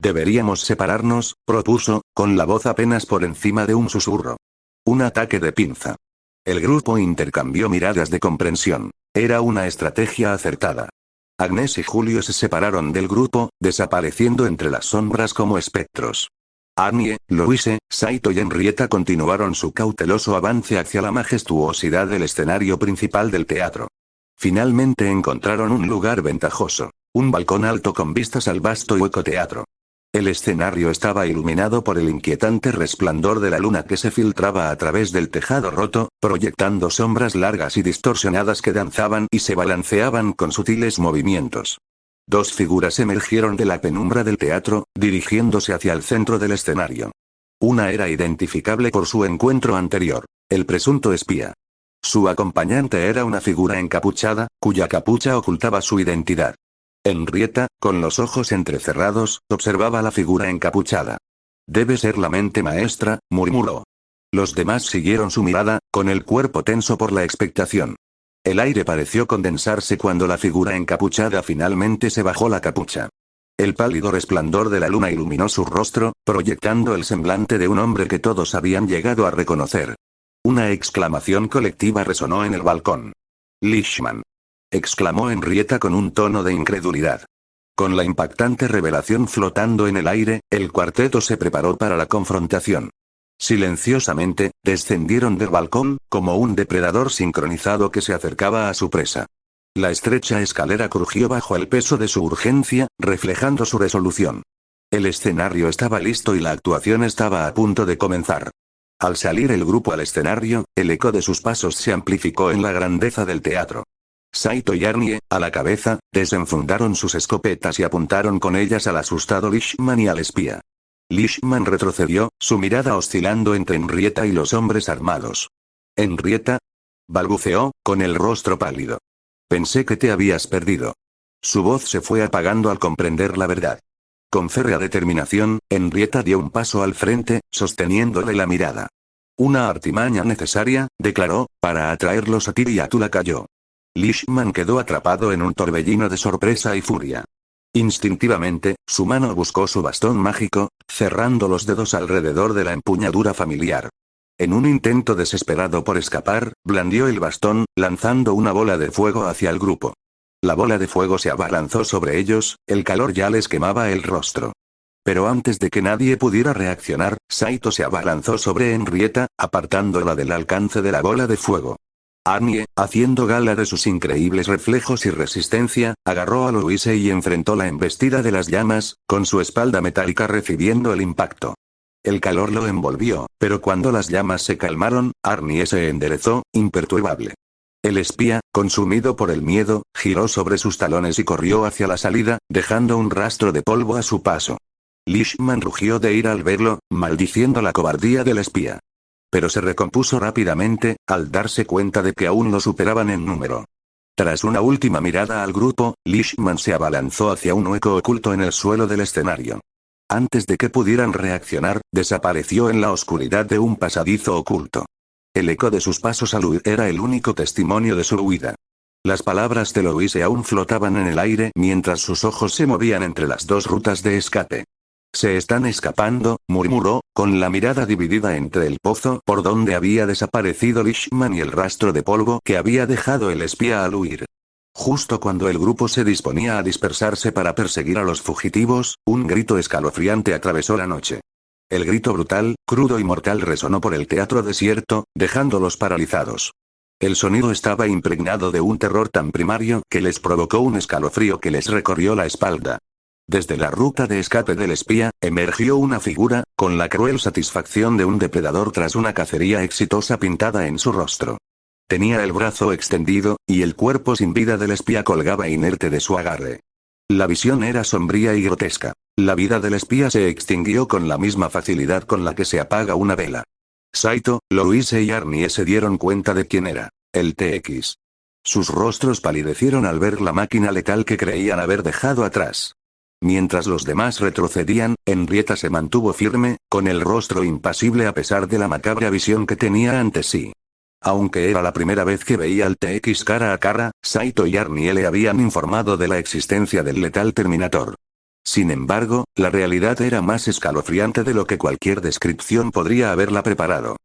Deberíamos separarnos, propuso, con la voz apenas por encima de un susurro. Un ataque de pinza. El grupo intercambió miradas de comprensión. Era una estrategia acertada. Agnes y Julio se separaron del grupo, desapareciendo entre las sombras como espectros. Arnie, Louise, Saito y Henrietta continuaron su cauteloso avance hacia la majestuosidad del escenario principal del teatro. Finalmente encontraron un lugar ventajoso. Un balcón alto con vistas al vasto y hueco teatro. El escenario estaba iluminado por el inquietante resplandor de la luna que se filtraba a través del tejado roto, proyectando sombras largas y distorsionadas que danzaban y se balanceaban con sutiles movimientos. Dos figuras emergieron de la penumbra del teatro, dirigiéndose hacia el centro del escenario. Una era identificable por su encuentro anterior, el presunto espía. Su acompañante era una figura encapuchada, cuya capucha ocultaba su identidad. Henrietta, con los ojos entrecerrados, observaba la figura encapuchada. Debe ser la mente maestra, murmuró. Los demás siguieron su mirada, con el cuerpo tenso por la expectación. El aire pareció condensarse cuando la figura encapuchada finalmente se bajó la capucha. El pálido resplandor de la luna iluminó su rostro, proyectando el semblante de un hombre que todos habían llegado a reconocer. Una exclamación colectiva resonó en el balcón. «Leishman», exclamó Henrietta con un tono de incredulidad. Con la impactante revelación flotando en el aire, el cuarteto se preparó para la confrontación. Silenciosamente, descendieron del balcón, como un depredador sincronizado que se acercaba a su presa. La estrecha escalera crujió bajo el peso de su urgencia, reflejando su resolución. El escenario estaba listo y la actuación estaba a punto de comenzar. Al salir el grupo al escenario, el eco de sus pasos se amplificó en la grandeza del teatro. Saito y Arnie, a la cabeza, desenfundaron sus escopetas y apuntaron con ellas al asustado Leishman y al espía. Leishman retrocedió, su mirada oscilando entre Henrietta y los hombres armados. «¿Henrietta?», balbuceó, con el rostro pálido. «Pensé que te habías perdido». Su voz se fue apagando al comprender la verdad. Con férrea determinación, Henrietta dio un paso al frente, sosteniéndole la mirada. «Una artimaña necesaria», declaró, «para atraerlos a ti y a tu lacayo». Leishman quedó atrapado en un torbellino de sorpresa y furia. Instintivamente, su mano buscó su bastón mágico, cerrando los dedos alrededor de la empuñadura familiar. En un intento desesperado por escapar, blandió el bastón, lanzando una bola de fuego hacia el grupo. La bola de fuego se abalanzó sobre ellos, el calor ya les quemaba el rostro. Pero antes de que nadie pudiera reaccionar, Saito se abalanzó sobre Henrietta, apartándola del alcance de la bola de fuego. Arnie, haciendo gala de sus increíbles reflejos y resistencia, agarró a Louise y enfrentó la embestida de las llamas, con su espalda metálica recibiendo el impacto. El calor lo envolvió, pero cuando las llamas se calmaron, Arnie se enderezó, imperturbable. El espía, consumido por el miedo, giró sobre sus talones y corrió hacia la salida, dejando un rastro de polvo a su paso. Leishman rugió de ira al verlo, maldiciendo la cobardía del espía. Pero se recompuso rápidamente, al darse cuenta de que aún lo superaban en número. Tras una última mirada al grupo, Leishman se abalanzó hacia un hueco oculto en el suelo del escenario. Antes de que pudieran reaccionar, desapareció en la oscuridad de un pasadizo oculto. El eco de sus pasos al huir era el único testimonio de su huida. Las palabras de Louise aún flotaban en el aire mientras sus ojos se movían entre las dos rutas de escape. «Se están escapando», murmuró, con la mirada dividida entre el pozo por donde había desaparecido Leishman y el rastro de polvo que había dejado el espía al huir. Justo cuando el grupo se disponía a dispersarse para perseguir a los fugitivos, un grito escalofriante atravesó la noche. El grito brutal, crudo y mortal resonó por el teatro desierto, dejándolos paralizados. El sonido estaba impregnado de un terror tan primario que les provocó un escalofrío que les recorrió la espalda. Desde la ruta de escape del espía, emergió una figura, con la cruel satisfacción de un depredador tras una cacería exitosa pintada en su rostro. Tenía el brazo extendido, y el cuerpo sin vida del espía colgaba inerte de su agarre. La visión era sombría y grotesca. La vida del espía se extinguió con la misma facilidad con la que se apaga una vela. Saito, Louise y Arnie se dieron cuenta de quién era, el TX. Sus rostros palidecieron al ver la máquina letal que creían haber dejado atrás. Mientras los demás retrocedían, Henrietta se mantuvo firme, con el rostro impasible a pesar de la macabra visión que tenía ante sí. Aunque era la primera vez que veía al TX cara a cara, Saito y Arnie le habían informado de la existencia del letal Terminator. Sin embargo, la realidad era más escalofriante de lo que cualquier descripción podría haberla preparado.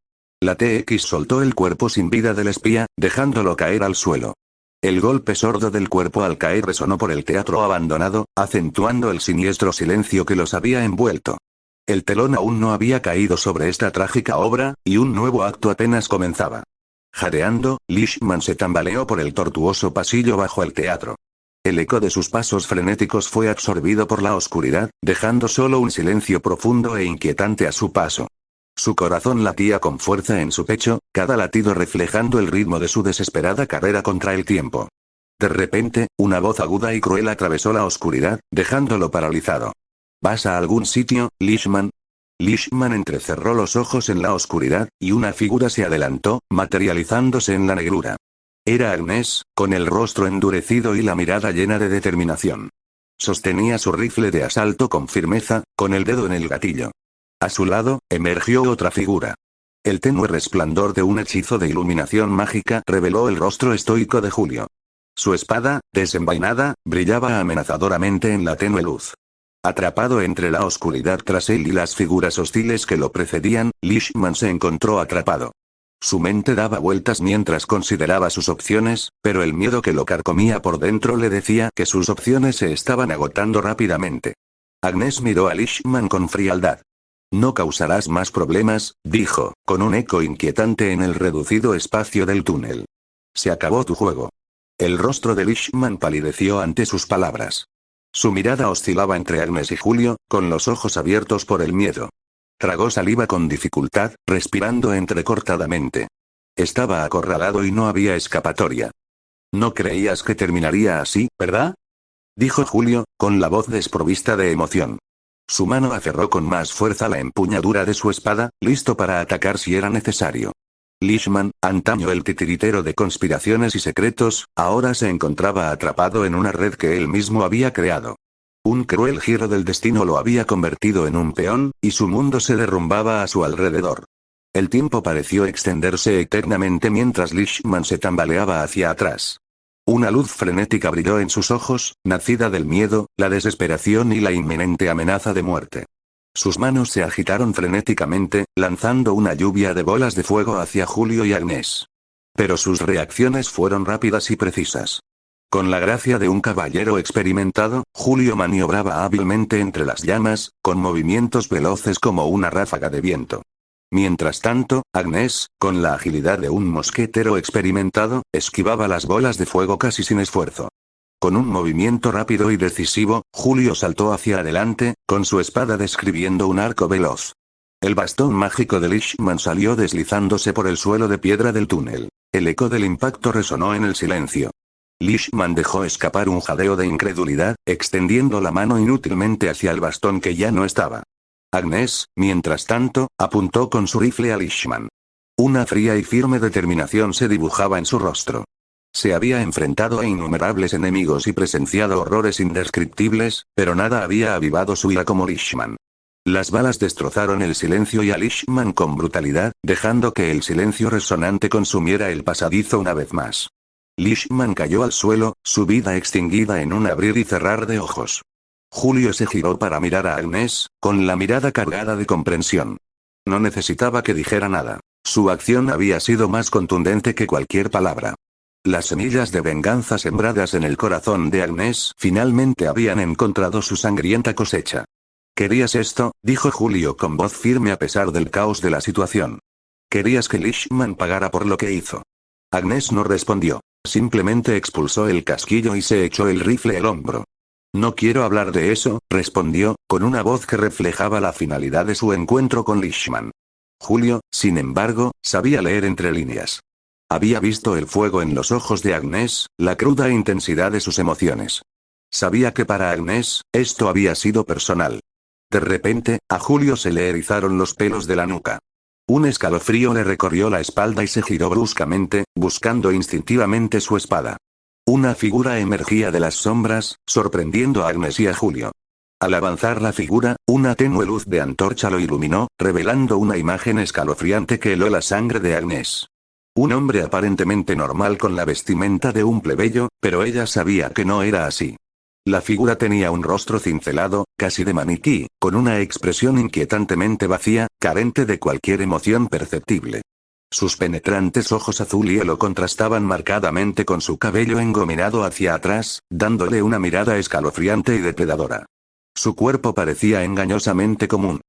La TX soltó el cuerpo sin vida del espía, dejándolo caer al suelo. El golpe sordo del cuerpo al caer resonó por el teatro abandonado, acentuando el siniestro silencio que los había envuelto. El telón aún no había caído sobre esta trágica obra, y un nuevo acto apenas comenzaba. Jadeando, Leishman se tambaleó por el tortuoso pasillo bajo el teatro. El eco de sus pasos frenéticos fue absorbido por la oscuridad, dejando solo un silencio profundo e inquietante a su paso. Su corazón latía con fuerza en su pecho, cada latido reflejando el ritmo de su desesperada carrera contra el tiempo. De repente, una voz aguda y cruel atravesó la oscuridad, dejándolo paralizado. ¿Vas a algún sitio, Leishman? Leishman entrecerró los ojos en la oscuridad, y una figura se adelantó, materializándose en la negrura. Era Agnes, con el rostro endurecido y la mirada llena de determinación. Sostenía su rifle de asalto con firmeza, con el dedo en el gatillo. A su lado, emergió otra figura. El tenue resplandor de un hechizo de iluminación mágica reveló el rostro estoico de Julio. Su espada, desenvainada, brillaba amenazadoramente en la tenue luz. Atrapado entre la oscuridad tras él y las figuras hostiles que lo precedían, Leishman se encontró atrapado. Su mente daba vueltas mientras consideraba sus opciones, pero el miedo que lo carcomía por dentro le decía que sus opciones se estaban agotando rápidamente. Agnes miró a Leishman con frialdad. No causarás más problemas, dijo, con un eco inquietante en el reducido espacio del túnel. Se acabó tu juego. El rostro de Leishman palideció ante sus palabras. Su mirada oscilaba entre Agnes y Julio, con los ojos abiertos por el miedo. Tragó saliva con dificultad, respirando entrecortadamente. Estaba acorralado y no había escapatoria. No creías que terminaría así, ¿verdad? Dijo Julio, con la voz desprovista de emoción. Su mano aferró con más fuerza la empuñadura de su espada, listo para atacar si era necesario. Leishman, antaño el titiritero de conspiraciones y secretos, ahora se encontraba atrapado en una red que él mismo había creado. Un cruel giro del destino lo había convertido en un peón, y su mundo se derrumbaba a su alrededor. El tiempo pareció extenderse eternamente mientras Leishman se tambaleaba hacia atrás. Una luz frenética brilló en sus ojos, nacida del miedo, la desesperación y la inminente amenaza de muerte. Sus manos se agitaron frenéticamente, lanzando una lluvia de bolas de fuego hacia Julio y Agnes. Pero sus reacciones fueron rápidas y precisas. Con la gracia de un caballero experimentado, Julio maniobraba hábilmente entre las llamas, con movimientos veloces como una ráfaga de viento. Mientras tanto, Agnes, con la agilidad de un mosquetero experimentado, esquivaba las bolas de fuego casi sin esfuerzo. Con un movimiento rápido y decisivo, Julio saltó hacia adelante, con su espada describiendo un arco veloz. El bastón mágico de Leishman salió deslizándose por el suelo de piedra del túnel. El eco del impacto resonó en el silencio. Leishman dejó escapar un jadeo de incredulidad, extendiendo la mano inútilmente hacia el bastón que ya no estaba. Agnes, mientras tanto, apuntó con su rifle a Leishman. Una fría y firme determinación se dibujaba en su rostro. Se había enfrentado a innumerables enemigos y presenciado horrores indescriptibles, pero nada había avivado su ira como Leishman. Las balas destrozaron el silencio y a Leishman con brutalidad, dejando que el silencio resonante consumiera el pasadizo una vez más. Leishman cayó al suelo, su vida extinguida en un abrir y cerrar de ojos. Julio se giró para mirar a Agnes, con la mirada cargada de comprensión. No necesitaba que dijera nada. Su acción había sido más contundente que cualquier palabra. Las semillas de venganza sembradas en el corazón de Agnes finalmente habían encontrado su sangrienta cosecha. ¿Querías esto?, dijo Julio con voz firme a pesar del caos de la situación. ¿Querías que Leishman pagara por lo que hizo? Agnes no respondió. Simplemente expulsó el casquillo y se echó el rifle al hombro. No quiero hablar de eso, respondió, con una voz que reflejaba la finalidad de su encuentro con Leishman. Julio, sin embargo, sabía leer entre líneas. Había visto el fuego en los ojos de Agnes, la cruda intensidad de sus emociones. Sabía que para Agnes, esto había sido personal. De repente, a Julio se le erizaron los pelos de la nuca. Un escalofrío le recorrió la espalda y se giró bruscamente, buscando instintivamente su espada. Una figura emergía de las sombras, sorprendiendo a Agnes y a Julio. Al avanzar la figura, una tenue luz de antorcha lo iluminó, revelando una imagen escalofriante que heló la sangre de Agnes. Un hombre aparentemente normal con la vestimenta de un plebeyo, pero ella sabía que no era así. La figura tenía un rostro cincelado, casi de maniquí, con una expresión inquietantemente vacía, carente de cualquier emoción perceptible. Sus penetrantes ojos azul hielo contrastaban marcadamente con su cabello engominado hacia atrás, dándole una mirada escalofriante y depredadora. Su cuerpo parecía engañosamente común.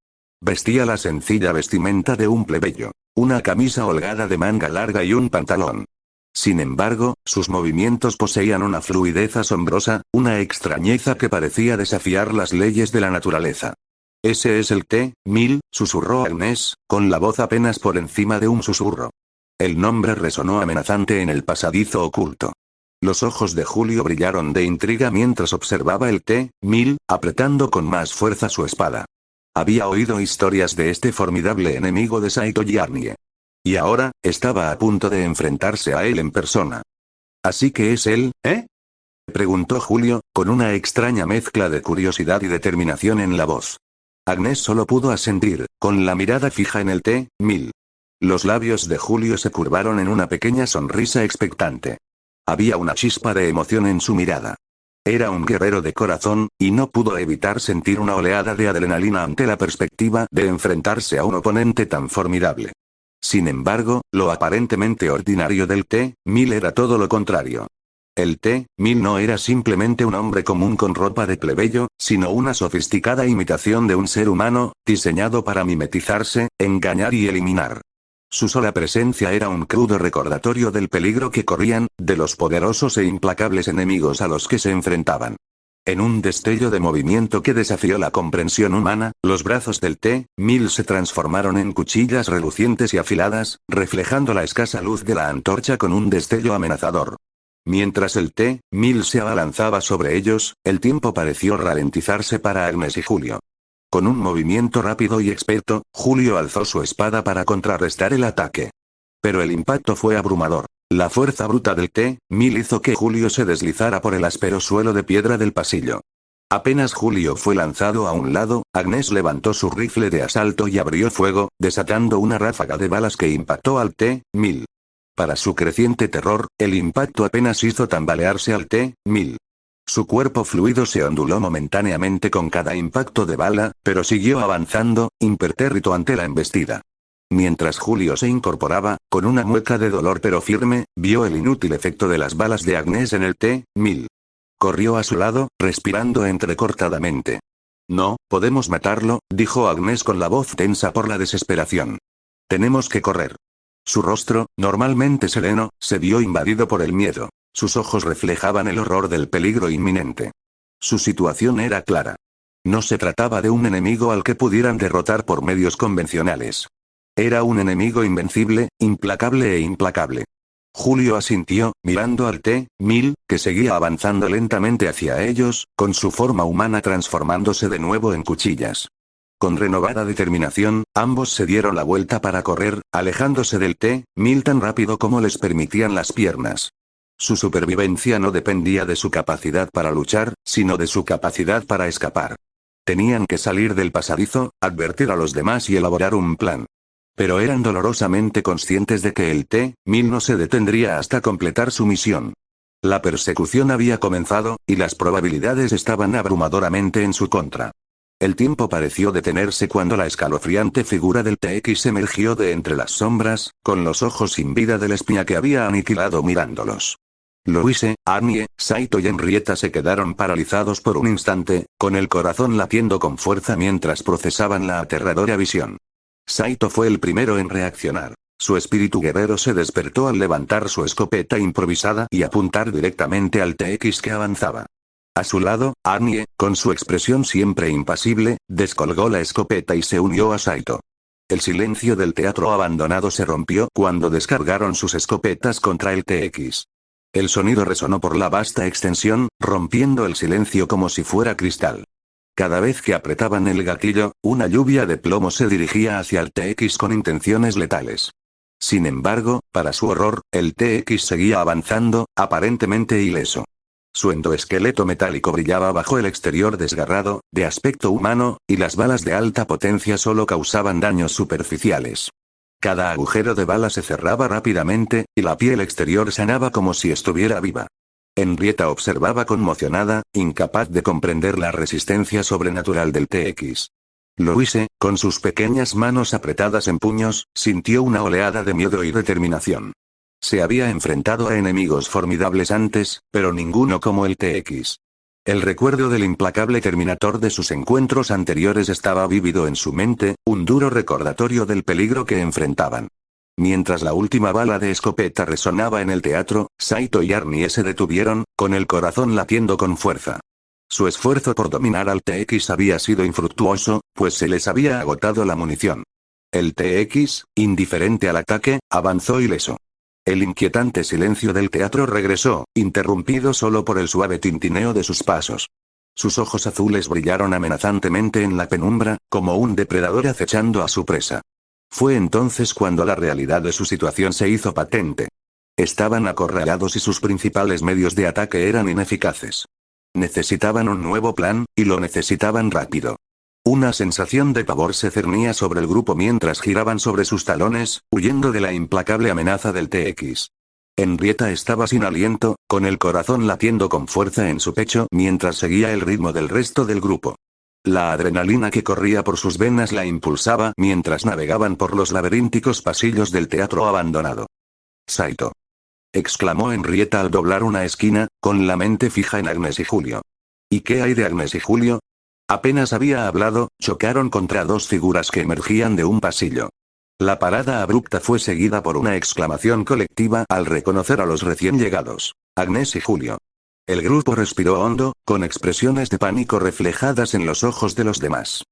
Vestía la sencilla vestimenta de un plebeyo, una camisa holgada de manga larga y un pantalón. Sin embargo, sus movimientos poseían una fluidez asombrosa, una extrañeza que parecía desafiar las leyes de la naturaleza. «Ese es el T-1000», susurró Agnes, con la voz apenas por encima de un susurro. El nombre resonó amenazante en el pasadizo oculto. Los ojos de Julio brillaron de intriga mientras observaba el T-1000, apretando con más fuerza su espada. Había oído historias de este formidable enemigo de Saito y Arnie. Y ahora, estaba a punto de enfrentarse a él en persona. «¿Así que es él, eh?», preguntó Julio, con una extraña mezcla de curiosidad y determinación en la voz. Agnes solo pudo asentir, con la mirada fija en el T-1000. Los labios de Julio se curvaron en una pequeña sonrisa expectante. Había una chispa de emoción en su mirada. Era un guerrero de corazón, y no pudo evitar sentir una oleada de adrenalina ante la perspectiva de enfrentarse a un oponente tan formidable. Sin embargo, lo aparentemente ordinario del T-1000 era todo lo contrario. El T-1000 no era simplemente un hombre común con ropa de plebeyo, sino una sofisticada imitación de un ser humano, diseñado para mimetizarse, engañar y eliminar. Su sola presencia era un crudo recordatorio del peligro que corrían, de los poderosos e implacables enemigos a los que se enfrentaban. En un destello de movimiento que desafió la comprensión humana, los brazos del T-1000 se transformaron en cuchillas relucientes y afiladas, reflejando la escasa luz de la antorcha con un destello amenazador. Mientras el T-1000 se abalanzaba sobre ellos, el tiempo pareció ralentizarse para Agnes y Julio. Con un movimiento rápido y experto, Julio alzó su espada para contrarrestar el ataque. Pero el impacto fue abrumador. La fuerza bruta del T-1000 hizo que Julio se deslizara por el áspero suelo de piedra del pasillo. Apenas Julio fue lanzado a un lado, Agnes levantó su rifle de asalto y abrió fuego, desatando una ráfaga de balas que impactó al T-1000. Para su creciente terror, el impacto apenas hizo tambalearse al T-1000. Su cuerpo fluido se onduló momentáneamente con cada impacto de bala, pero siguió avanzando, impertérrito ante la embestida. Mientras Julio se incorporaba, con una mueca de dolor pero firme, vio el inútil efecto de las balas de Agnes en el T-1000. Corrió a su lado, respirando entrecortadamente. «No, podemos matarlo», dijo Agnes con la voz tensa por la desesperación. «Tenemos que correr». Su rostro, normalmente sereno, se vio invadido por el miedo. Sus ojos reflejaban el horror del peligro inminente. Su situación era clara. No se trataba de un enemigo al que pudieran derrotar por medios convencionales. Era un enemigo invencible, implacable e implacable. Julio asintió, mirando al T-1000, que seguía avanzando lentamente hacia ellos, con su forma humana transformándose de nuevo en cuchillas. Con renovada determinación, ambos se dieron la vuelta para correr, alejándose del T-1000 tan rápido como les permitían las piernas. Su supervivencia no dependía de su capacidad para luchar, sino de su capacidad para escapar. Tenían que salir del pasadizo, advertir a los demás y elaborar un plan. Pero eran dolorosamente conscientes de que el T-1000 no se detendría hasta completar su misión. La persecución había comenzado, y las probabilidades estaban abrumadoramente en su contra. El tiempo pareció detenerse cuando la escalofriante figura del TX emergió de entre las sombras, con los ojos sin vida del espía que había aniquilado mirándolos. Louise, Arnie, Saito y Henrietta se quedaron paralizados por un instante, con el corazón latiendo con fuerza mientras procesaban la aterradora visión. Saito fue el primero en reaccionar. Su espíritu guerrero se despertó al levantar su escopeta improvisada y apuntar directamente al TX que avanzaba. A su lado, Arnie, con su expresión siempre impasible, descolgó la escopeta y se unió a Saito. El silencio del teatro abandonado se rompió cuando descargaron sus escopetas contra el TX. El sonido resonó por la vasta extensión, rompiendo el silencio como si fuera cristal. Cada vez que apretaban el gatillo, una lluvia de plomo se dirigía hacia el TX con intenciones letales. Sin embargo, para su horror, el TX seguía avanzando, aparentemente ileso. Su endoesqueleto metálico brillaba bajo el exterior desgarrado, de aspecto humano, y las balas de alta potencia solo causaban daños superficiales. Cada agujero de bala se cerraba rápidamente, y la piel exterior sanaba como si estuviera viva. Henrietta observaba conmocionada, incapaz de comprender la resistencia sobrenatural del TX. Louise, con sus pequeñas manos apretadas en puños, sintió una oleada de miedo y determinación. Se había enfrentado a enemigos formidables antes, pero ninguno como el TX. El recuerdo del implacable Terminator de sus encuentros anteriores estaba vívido en su mente, un duro recordatorio del peligro que enfrentaban. Mientras la última bala de escopeta resonaba en el teatro, Saito y Arnie se detuvieron, con el corazón latiendo con fuerza. Su esfuerzo por dominar al TX había sido infructuoso, pues se les había agotado la munición. El TX, indiferente al ataque, avanzó ileso. El inquietante silencio del teatro regresó, interrumpido solo por el suave tintineo de sus pasos. Sus ojos azules brillaron amenazantemente en la penumbra, como un depredador acechando a su presa. Fue entonces cuando la realidad de su situación se hizo patente. Estaban acorralados y sus principales medios de ataque eran ineficaces. Necesitaban un nuevo plan, y lo necesitaban rápido. Una sensación de pavor se cernía sobre el grupo mientras giraban sobre sus talones, huyendo de la implacable amenaza del TX. Henrietta estaba sin aliento, con el corazón latiendo con fuerza en su pecho mientras seguía el ritmo del resto del grupo. La adrenalina que corría por sus venas la impulsaba mientras navegaban por los laberínticos pasillos del teatro abandonado. «Saito», exclamó Henrietta al doblar una esquina, con la mente fija en Agnes y Julio. «¿Y qué hay de Agnes y Julio?». Apenas había hablado, chocaron contra dos figuras que emergían de un pasillo. La parada abrupta fue seguida por una exclamación colectiva al reconocer a los recién llegados, Agnes y Julio. El grupo respiró hondo, con expresiones de pánico reflejadas en los ojos de los demás.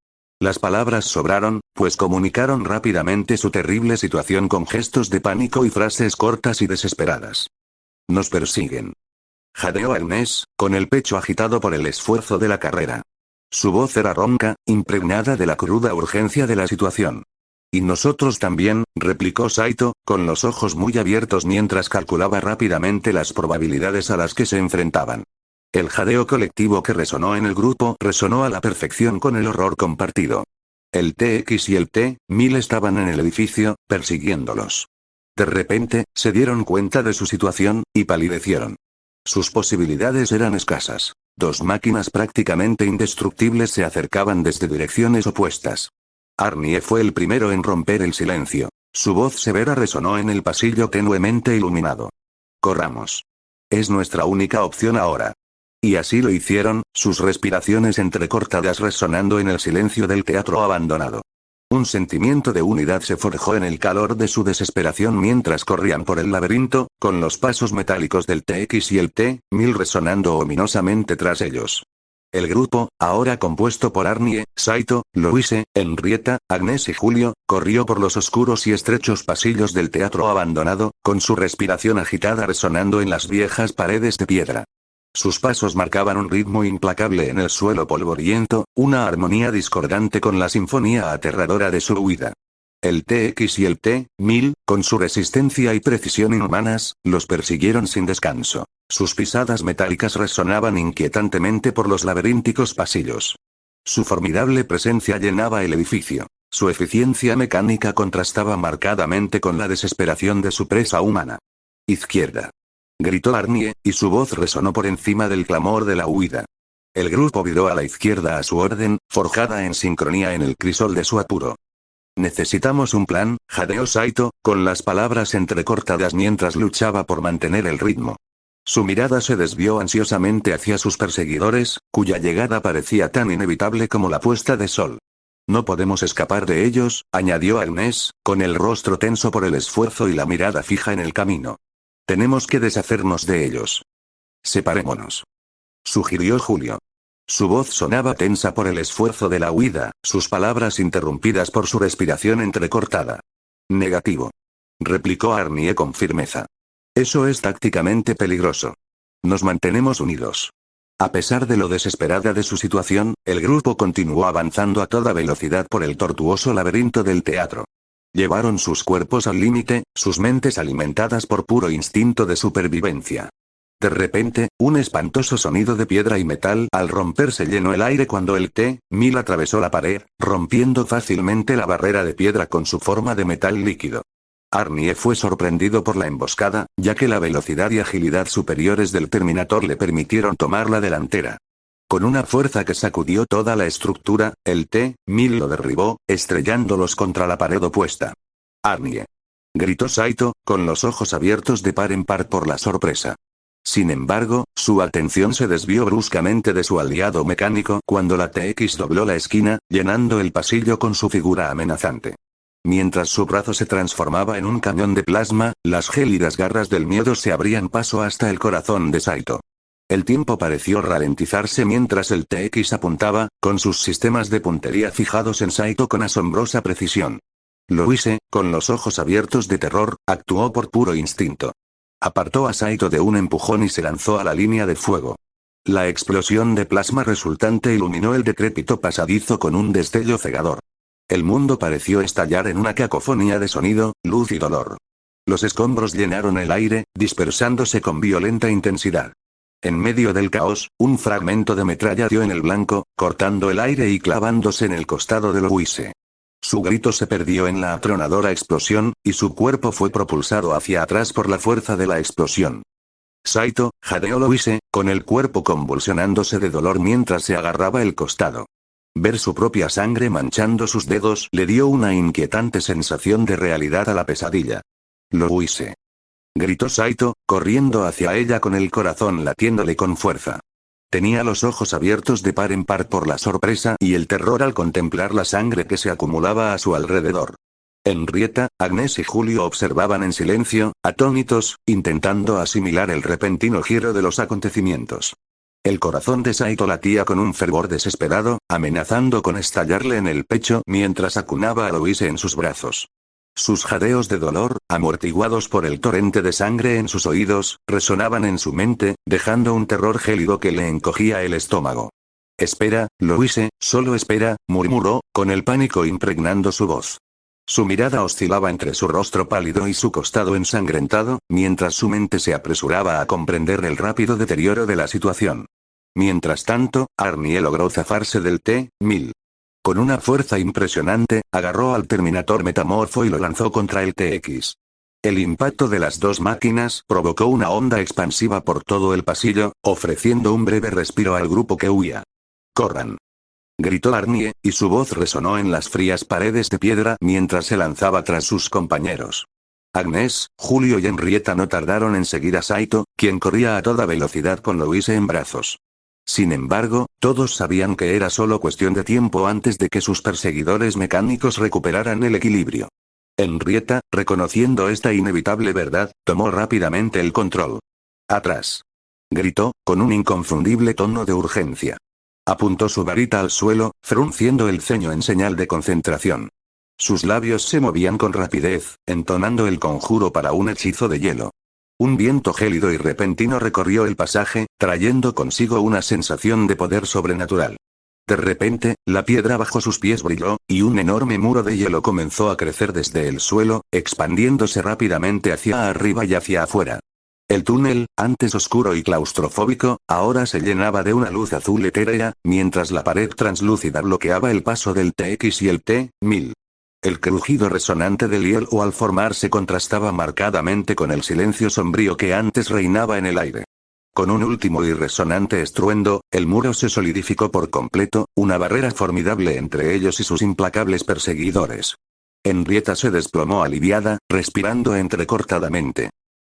Las palabras sobraron, pues comunicaron rápidamente su terrible situación con gestos de pánico y frases cortas y desesperadas. «Nos persiguen», jadeó Agnes, con el pecho agitado por el esfuerzo de la carrera. Su voz era ronca, impregnada de la cruda urgencia de la situación. «Y nosotros también», replicó Saito, con los ojos muy abiertos mientras calculaba rápidamente las probabilidades a las que se enfrentaban. El jadeo colectivo que resonó en el grupo resonó a la perfección con el horror compartido. El TX y el T-1000 estaban en el edificio, persiguiéndolos. De repente, se dieron cuenta de su situación, y palidecieron. Sus posibilidades eran escasas. Dos máquinas prácticamente indestructibles se acercaban desde direcciones opuestas. Arnie fue el primero en romper el silencio. Su voz severa resonó en el pasillo tenuemente iluminado. «Corramos. Es nuestra única opción ahora». Y así lo hicieron, sus respiraciones entrecortadas resonando en el silencio del teatro abandonado. Un sentimiento de unidad se forjó en el calor de su desesperación mientras corrían por el laberinto, con los pasos metálicos del TX y el T-1000 resonando ominosamente tras ellos. El grupo, ahora compuesto por Arnie, Saito, Louise, Henrietta, Agnes y Julio, corrió por los oscuros y estrechos pasillos del teatro abandonado, con su respiración agitada resonando en las viejas paredes de piedra. Sus pasos marcaban un ritmo implacable en el suelo polvoriento, una armonía discordante con la sinfonía aterradora de su huida. El TX y el T-1000, con su resistencia y precisión inhumanas, los persiguieron sin descanso. Sus pisadas metálicas resonaban inquietantemente por los laberínticos pasillos. Su formidable presencia llenaba el edificio. Su eficiencia mecánica contrastaba marcadamente con la desesperación de su presa humana. «Izquierda», gritó Arnie, y su voz resonó por encima del clamor de la huida. El grupo viró a la izquierda a su orden, forjada en sincronía en el crisol de su apuro. «Necesitamos un plan», jadeó Saito, con las palabras entrecortadas mientras luchaba por mantener el ritmo. Su mirada se desvió ansiosamente hacia sus perseguidores, cuya llegada parecía tan inevitable como la puesta de sol. «No podemos escapar de ellos», añadió Agnes, con el rostro tenso por el esfuerzo y la mirada fija en el camino. «Tenemos que deshacernos de ellos». «Separémonos», sugirió Julio. Su voz sonaba tensa por el esfuerzo de la huida, sus palabras interrumpidas por su respiración entrecortada. «Negativo», replicó Arnie con firmeza. «Eso es tácticamente peligroso. Nos mantenemos unidos». A pesar de lo desesperada de su situación, el grupo continuó avanzando a toda velocidad por el tortuoso laberinto del teatro. Llevaron sus cuerpos al límite, sus mentes alimentadas por puro instinto de supervivencia. De repente, un espantoso sonido de piedra y metal al romperse llenó el aire cuando el T-1000 atravesó la pared, rompiendo fácilmente la barrera de piedra con su forma de metal líquido. Arnie fue sorprendido por la emboscada, ya que la velocidad y agilidad superiores del Terminator le permitieron tomar la delantera. Con una fuerza que sacudió toda la estructura, el T-1000 lo derribó, estrellándolos contra la pared opuesta. ¡Arnie!, gritó Saito, con los ojos abiertos de par en par por la sorpresa. Sin embargo, su atención se desvió bruscamente de su aliado mecánico cuando la TX dobló la esquina, llenando el pasillo con su figura amenazante. Mientras su brazo se transformaba en un cañón de plasma, las gélidas garras del miedo se abrían paso hasta el corazón de Saito. El tiempo pareció ralentizarse mientras el TX apuntaba, con sus sistemas de puntería fijados en Saito con asombrosa precisión. Louise, con los ojos abiertos de terror, actuó por puro instinto. Apartó a Saito de un empujón y se lanzó a la línea de fuego. La explosión de plasma resultante iluminó el decrépito pasadizo con un destello cegador. El mundo pareció estallar en una cacofonía de sonido, luz y dolor. Los escombros llenaron el aire, dispersándose con violenta intensidad. En medio del caos, un fragmento de metralla dio en el blanco, cortando el aire y clavándose en el costado de Louise. Su grito se perdió en la atronadora explosión, y su cuerpo fue propulsado hacia atrás por la fuerza de la explosión. Saito, jadeó Louise, con el cuerpo convulsionándose de dolor mientras se agarraba el costado. Ver su propia sangre manchando sus dedos le dio una inquietante sensación de realidad a la pesadilla. Louise, gritó Saito, corriendo hacia ella con el corazón latiéndole con fuerza. Tenía los ojos abiertos de par en par por la sorpresa y el terror al contemplar la sangre que se acumulaba a su alrededor. Henrietta, Agnes y Julio observaban en silencio, atónitos, intentando asimilar el repentino giro de los acontecimientos. El corazón de Saito latía con un fervor desesperado, amenazando con estallarle en el pecho mientras acunaba a Louise en sus brazos. Sus jadeos de dolor, amortiguados por el torrente de sangre en sus oídos, resonaban en su mente, dejando un terror gélido que le encogía el estómago. «Espera, Louise, solo espera», murmuró, con el pánico impregnando su voz. Su mirada oscilaba entre su rostro pálido y su costado ensangrentado, mientras su mente se apresuraba a comprender el rápido deterioro de la situación. Mientras tanto, Arnie logró zafarse del T-1000. Con una fuerza impresionante, agarró al Terminator metamorfo y lo lanzó contra el TX. El impacto de las dos máquinas provocó una onda expansiva por todo el pasillo, ofreciendo un breve respiro al grupo que huía. «¡Corran!», gritó Arnie, y su voz resonó en las frías paredes de piedra mientras se lanzaba tras sus compañeros. Agnes, Julio y Henrietta no tardaron en seguir a Saito, quien corría a toda velocidad con Louise en brazos. Sin embargo, todos sabían que era solo cuestión de tiempo antes de que sus perseguidores mecánicos recuperaran el equilibrio. Henrietta, reconociendo esta inevitable verdad, tomó rápidamente el control. «¡Atrás!», gritó, con un inconfundible tono de urgencia. Apuntó su varita al suelo, frunciendo el ceño en señal de concentración. Sus labios se movían con rapidez, entonando el conjuro para un hechizo de hielo. Un viento gélido y repentino recorrió el pasaje, trayendo consigo una sensación de poder sobrenatural. De repente, la piedra bajo sus pies brilló, y un enorme muro de hielo comenzó a crecer desde el suelo, expandiéndose rápidamente hacia arriba y hacia afuera. El túnel, antes oscuro y claustrofóbico, ahora se llenaba de una luz azul etérea, mientras la pared translúcida bloqueaba el paso del TX y el T-1000. El crujido resonante del hielo al formarse contrastaba marcadamente con el silencio sombrío que antes reinaba en el aire. Con un último y resonante estruendo, el muro se solidificó por completo, una barrera formidable entre ellos y sus implacables perseguidores. Henrietta se desplomó aliviada, respirando entrecortadamente.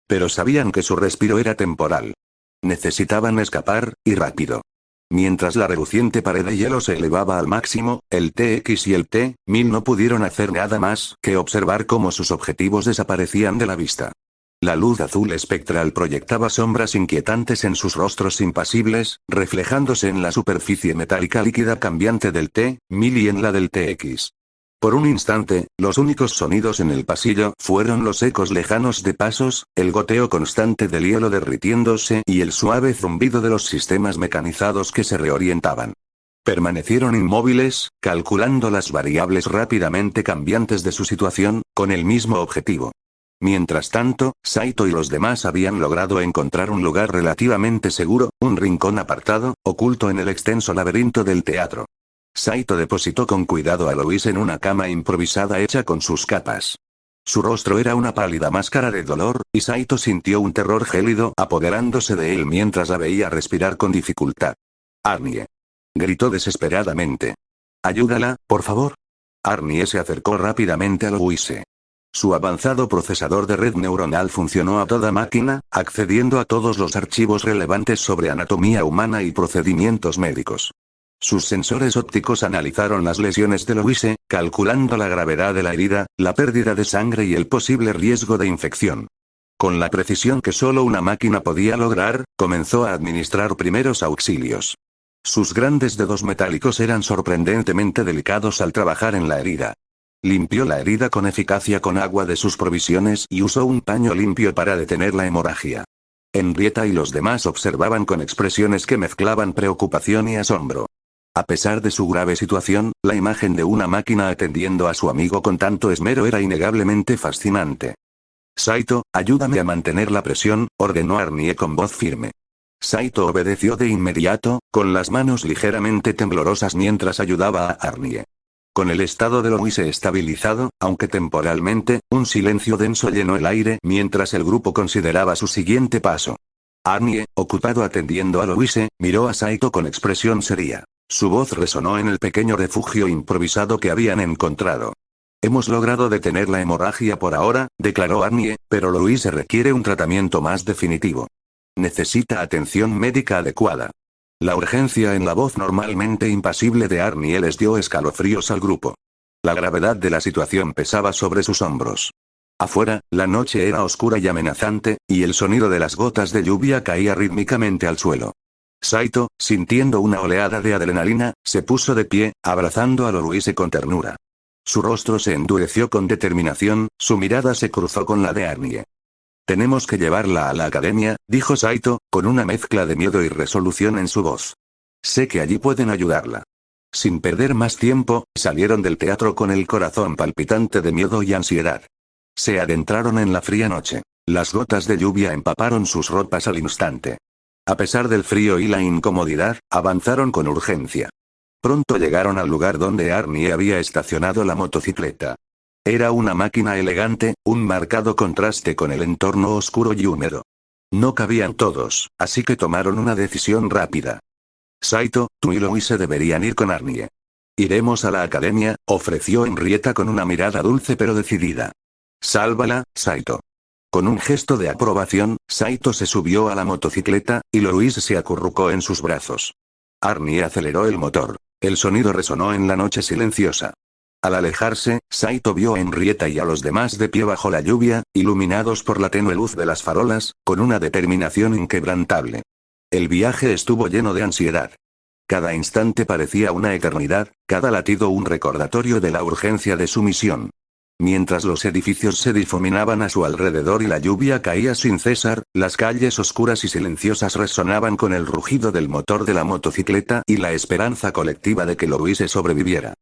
Pero sabían que su respiro era temporal. Necesitaban escapar, y rápido. Mientras la reluciente pared de hielo se elevaba al máximo, el TX y el T-1000 no pudieron hacer nada más que observar cómo sus objetivos desaparecían de la vista. La luz azul espectral proyectaba sombras inquietantes en sus rostros impasibles, reflejándose en la superficie metálica líquida cambiante del T-1000 y en la del TX. Por un instante, los únicos sonidos en el pasillo fueron los ecos lejanos de pasos, el goteo constante del hielo derritiéndose y el suave zumbido de los sistemas mecanizados que se reorientaban. Permanecieron inmóviles, calculando las variables rápidamente cambiantes de su situación, con el mismo objetivo. Mientras tanto, Saito y los demás habían logrado encontrar un lugar relativamente seguro, un rincón apartado, oculto en el extenso laberinto del teatro. Saito depositó con cuidado a Louise en una cama improvisada hecha con sus capas. Su rostro era una pálida máscara de dolor, y Saito sintió un terror gélido apoderándose de él mientras la veía respirar con dificultad. «Arnie», gritó desesperadamente. «Ayúdala, por favor». Arnie se acercó rápidamente a Louise. Su avanzado procesador de red neuronal funcionó a toda máquina, accediendo a todos los archivos relevantes sobre anatomía humana y procedimientos médicos. Sus sensores ópticos analizaron las lesiones de Louise, calculando la gravedad de la herida, la pérdida de sangre y el posible riesgo de infección. Con la precisión que solo una máquina podía lograr, comenzó a administrar primeros auxilios. Sus grandes dedos metálicos eran sorprendentemente delicados al trabajar en la herida. Limpió la herida con eficacia con agua de sus provisiones y usó un paño limpio para detener la hemorragia. Henrietta y los demás observaban con expresiones que mezclaban preocupación y asombro. A pesar de su grave situación, la imagen de una máquina atendiendo a su amigo con tanto esmero era innegablemente fascinante. «Saito, ayúdame a mantener la presión», ordenó Arnie con voz firme. Saito obedeció de inmediato, con las manos ligeramente temblorosas mientras ayudaba a Arnie. Con el estado de Louise estabilizado, aunque temporalmente, un silencio denso llenó el aire mientras el grupo consideraba su siguiente paso. Arnie, ocupado atendiendo a Louise, miró a Saito con expresión seria. Su voz resonó en el pequeño refugio improvisado que habían encontrado. «Hemos logrado detener la hemorragia por ahora», declaró Arnie, «pero Louise requiere un tratamiento más definitivo. Necesita atención médica adecuada». La urgencia en la voz normalmente impasible de Arnie les dio escalofríos al grupo. La gravedad de la situación pesaba sobre sus hombros. Afuera, la noche era oscura y amenazante, y el sonido de las gotas de lluvia caía rítmicamente al suelo. Saito, sintiendo una oleada de adrenalina, se puso de pie, abrazando a Louise con ternura. Su rostro se endureció con determinación, su mirada se cruzó con la de Arnie. «Tenemos que llevarla a la academia», dijo Saito, con una mezcla de miedo y resolución en su voz. «Sé que allí pueden ayudarla». Sin perder más tiempo, salieron del teatro con el corazón palpitante de miedo y ansiedad. Se adentraron en la fría noche. Las gotas de lluvia empaparon sus ropas al instante. A pesar del frío y la incomodidad, avanzaron con urgencia. Pronto llegaron al lugar donde Arnie había estacionado la motocicleta. Era una máquina elegante, un marcado contraste con el entorno oscuro y húmedo. No cabían todos, así que tomaron una decisión rápida. «Saito, tú y Louise deberían ir con Arnie». «Iremos a la academia», ofreció Henrietta con una mirada dulce pero decidida. «Sálvala, Saito». Con un gesto de aprobación, Saito se subió a la motocicleta, y Louise se acurrucó en sus brazos. Arnie aceleró el motor. El sonido resonó en la noche silenciosa. Al alejarse, Saito vio a Henrietta y a los demás de pie bajo la lluvia, iluminados por la tenue luz de las farolas, con una determinación inquebrantable. El viaje estuvo lleno de ansiedad. Cada instante parecía una eternidad, cada latido un recordatorio de la urgencia de su misión. Mientras los edificios se difuminaban a su alrededor y la lluvia caía sin cesar, las calles oscuras y silenciosas resonaban con el rugido del motor de la motocicleta y la esperanza colectiva de que Louise sobreviviera.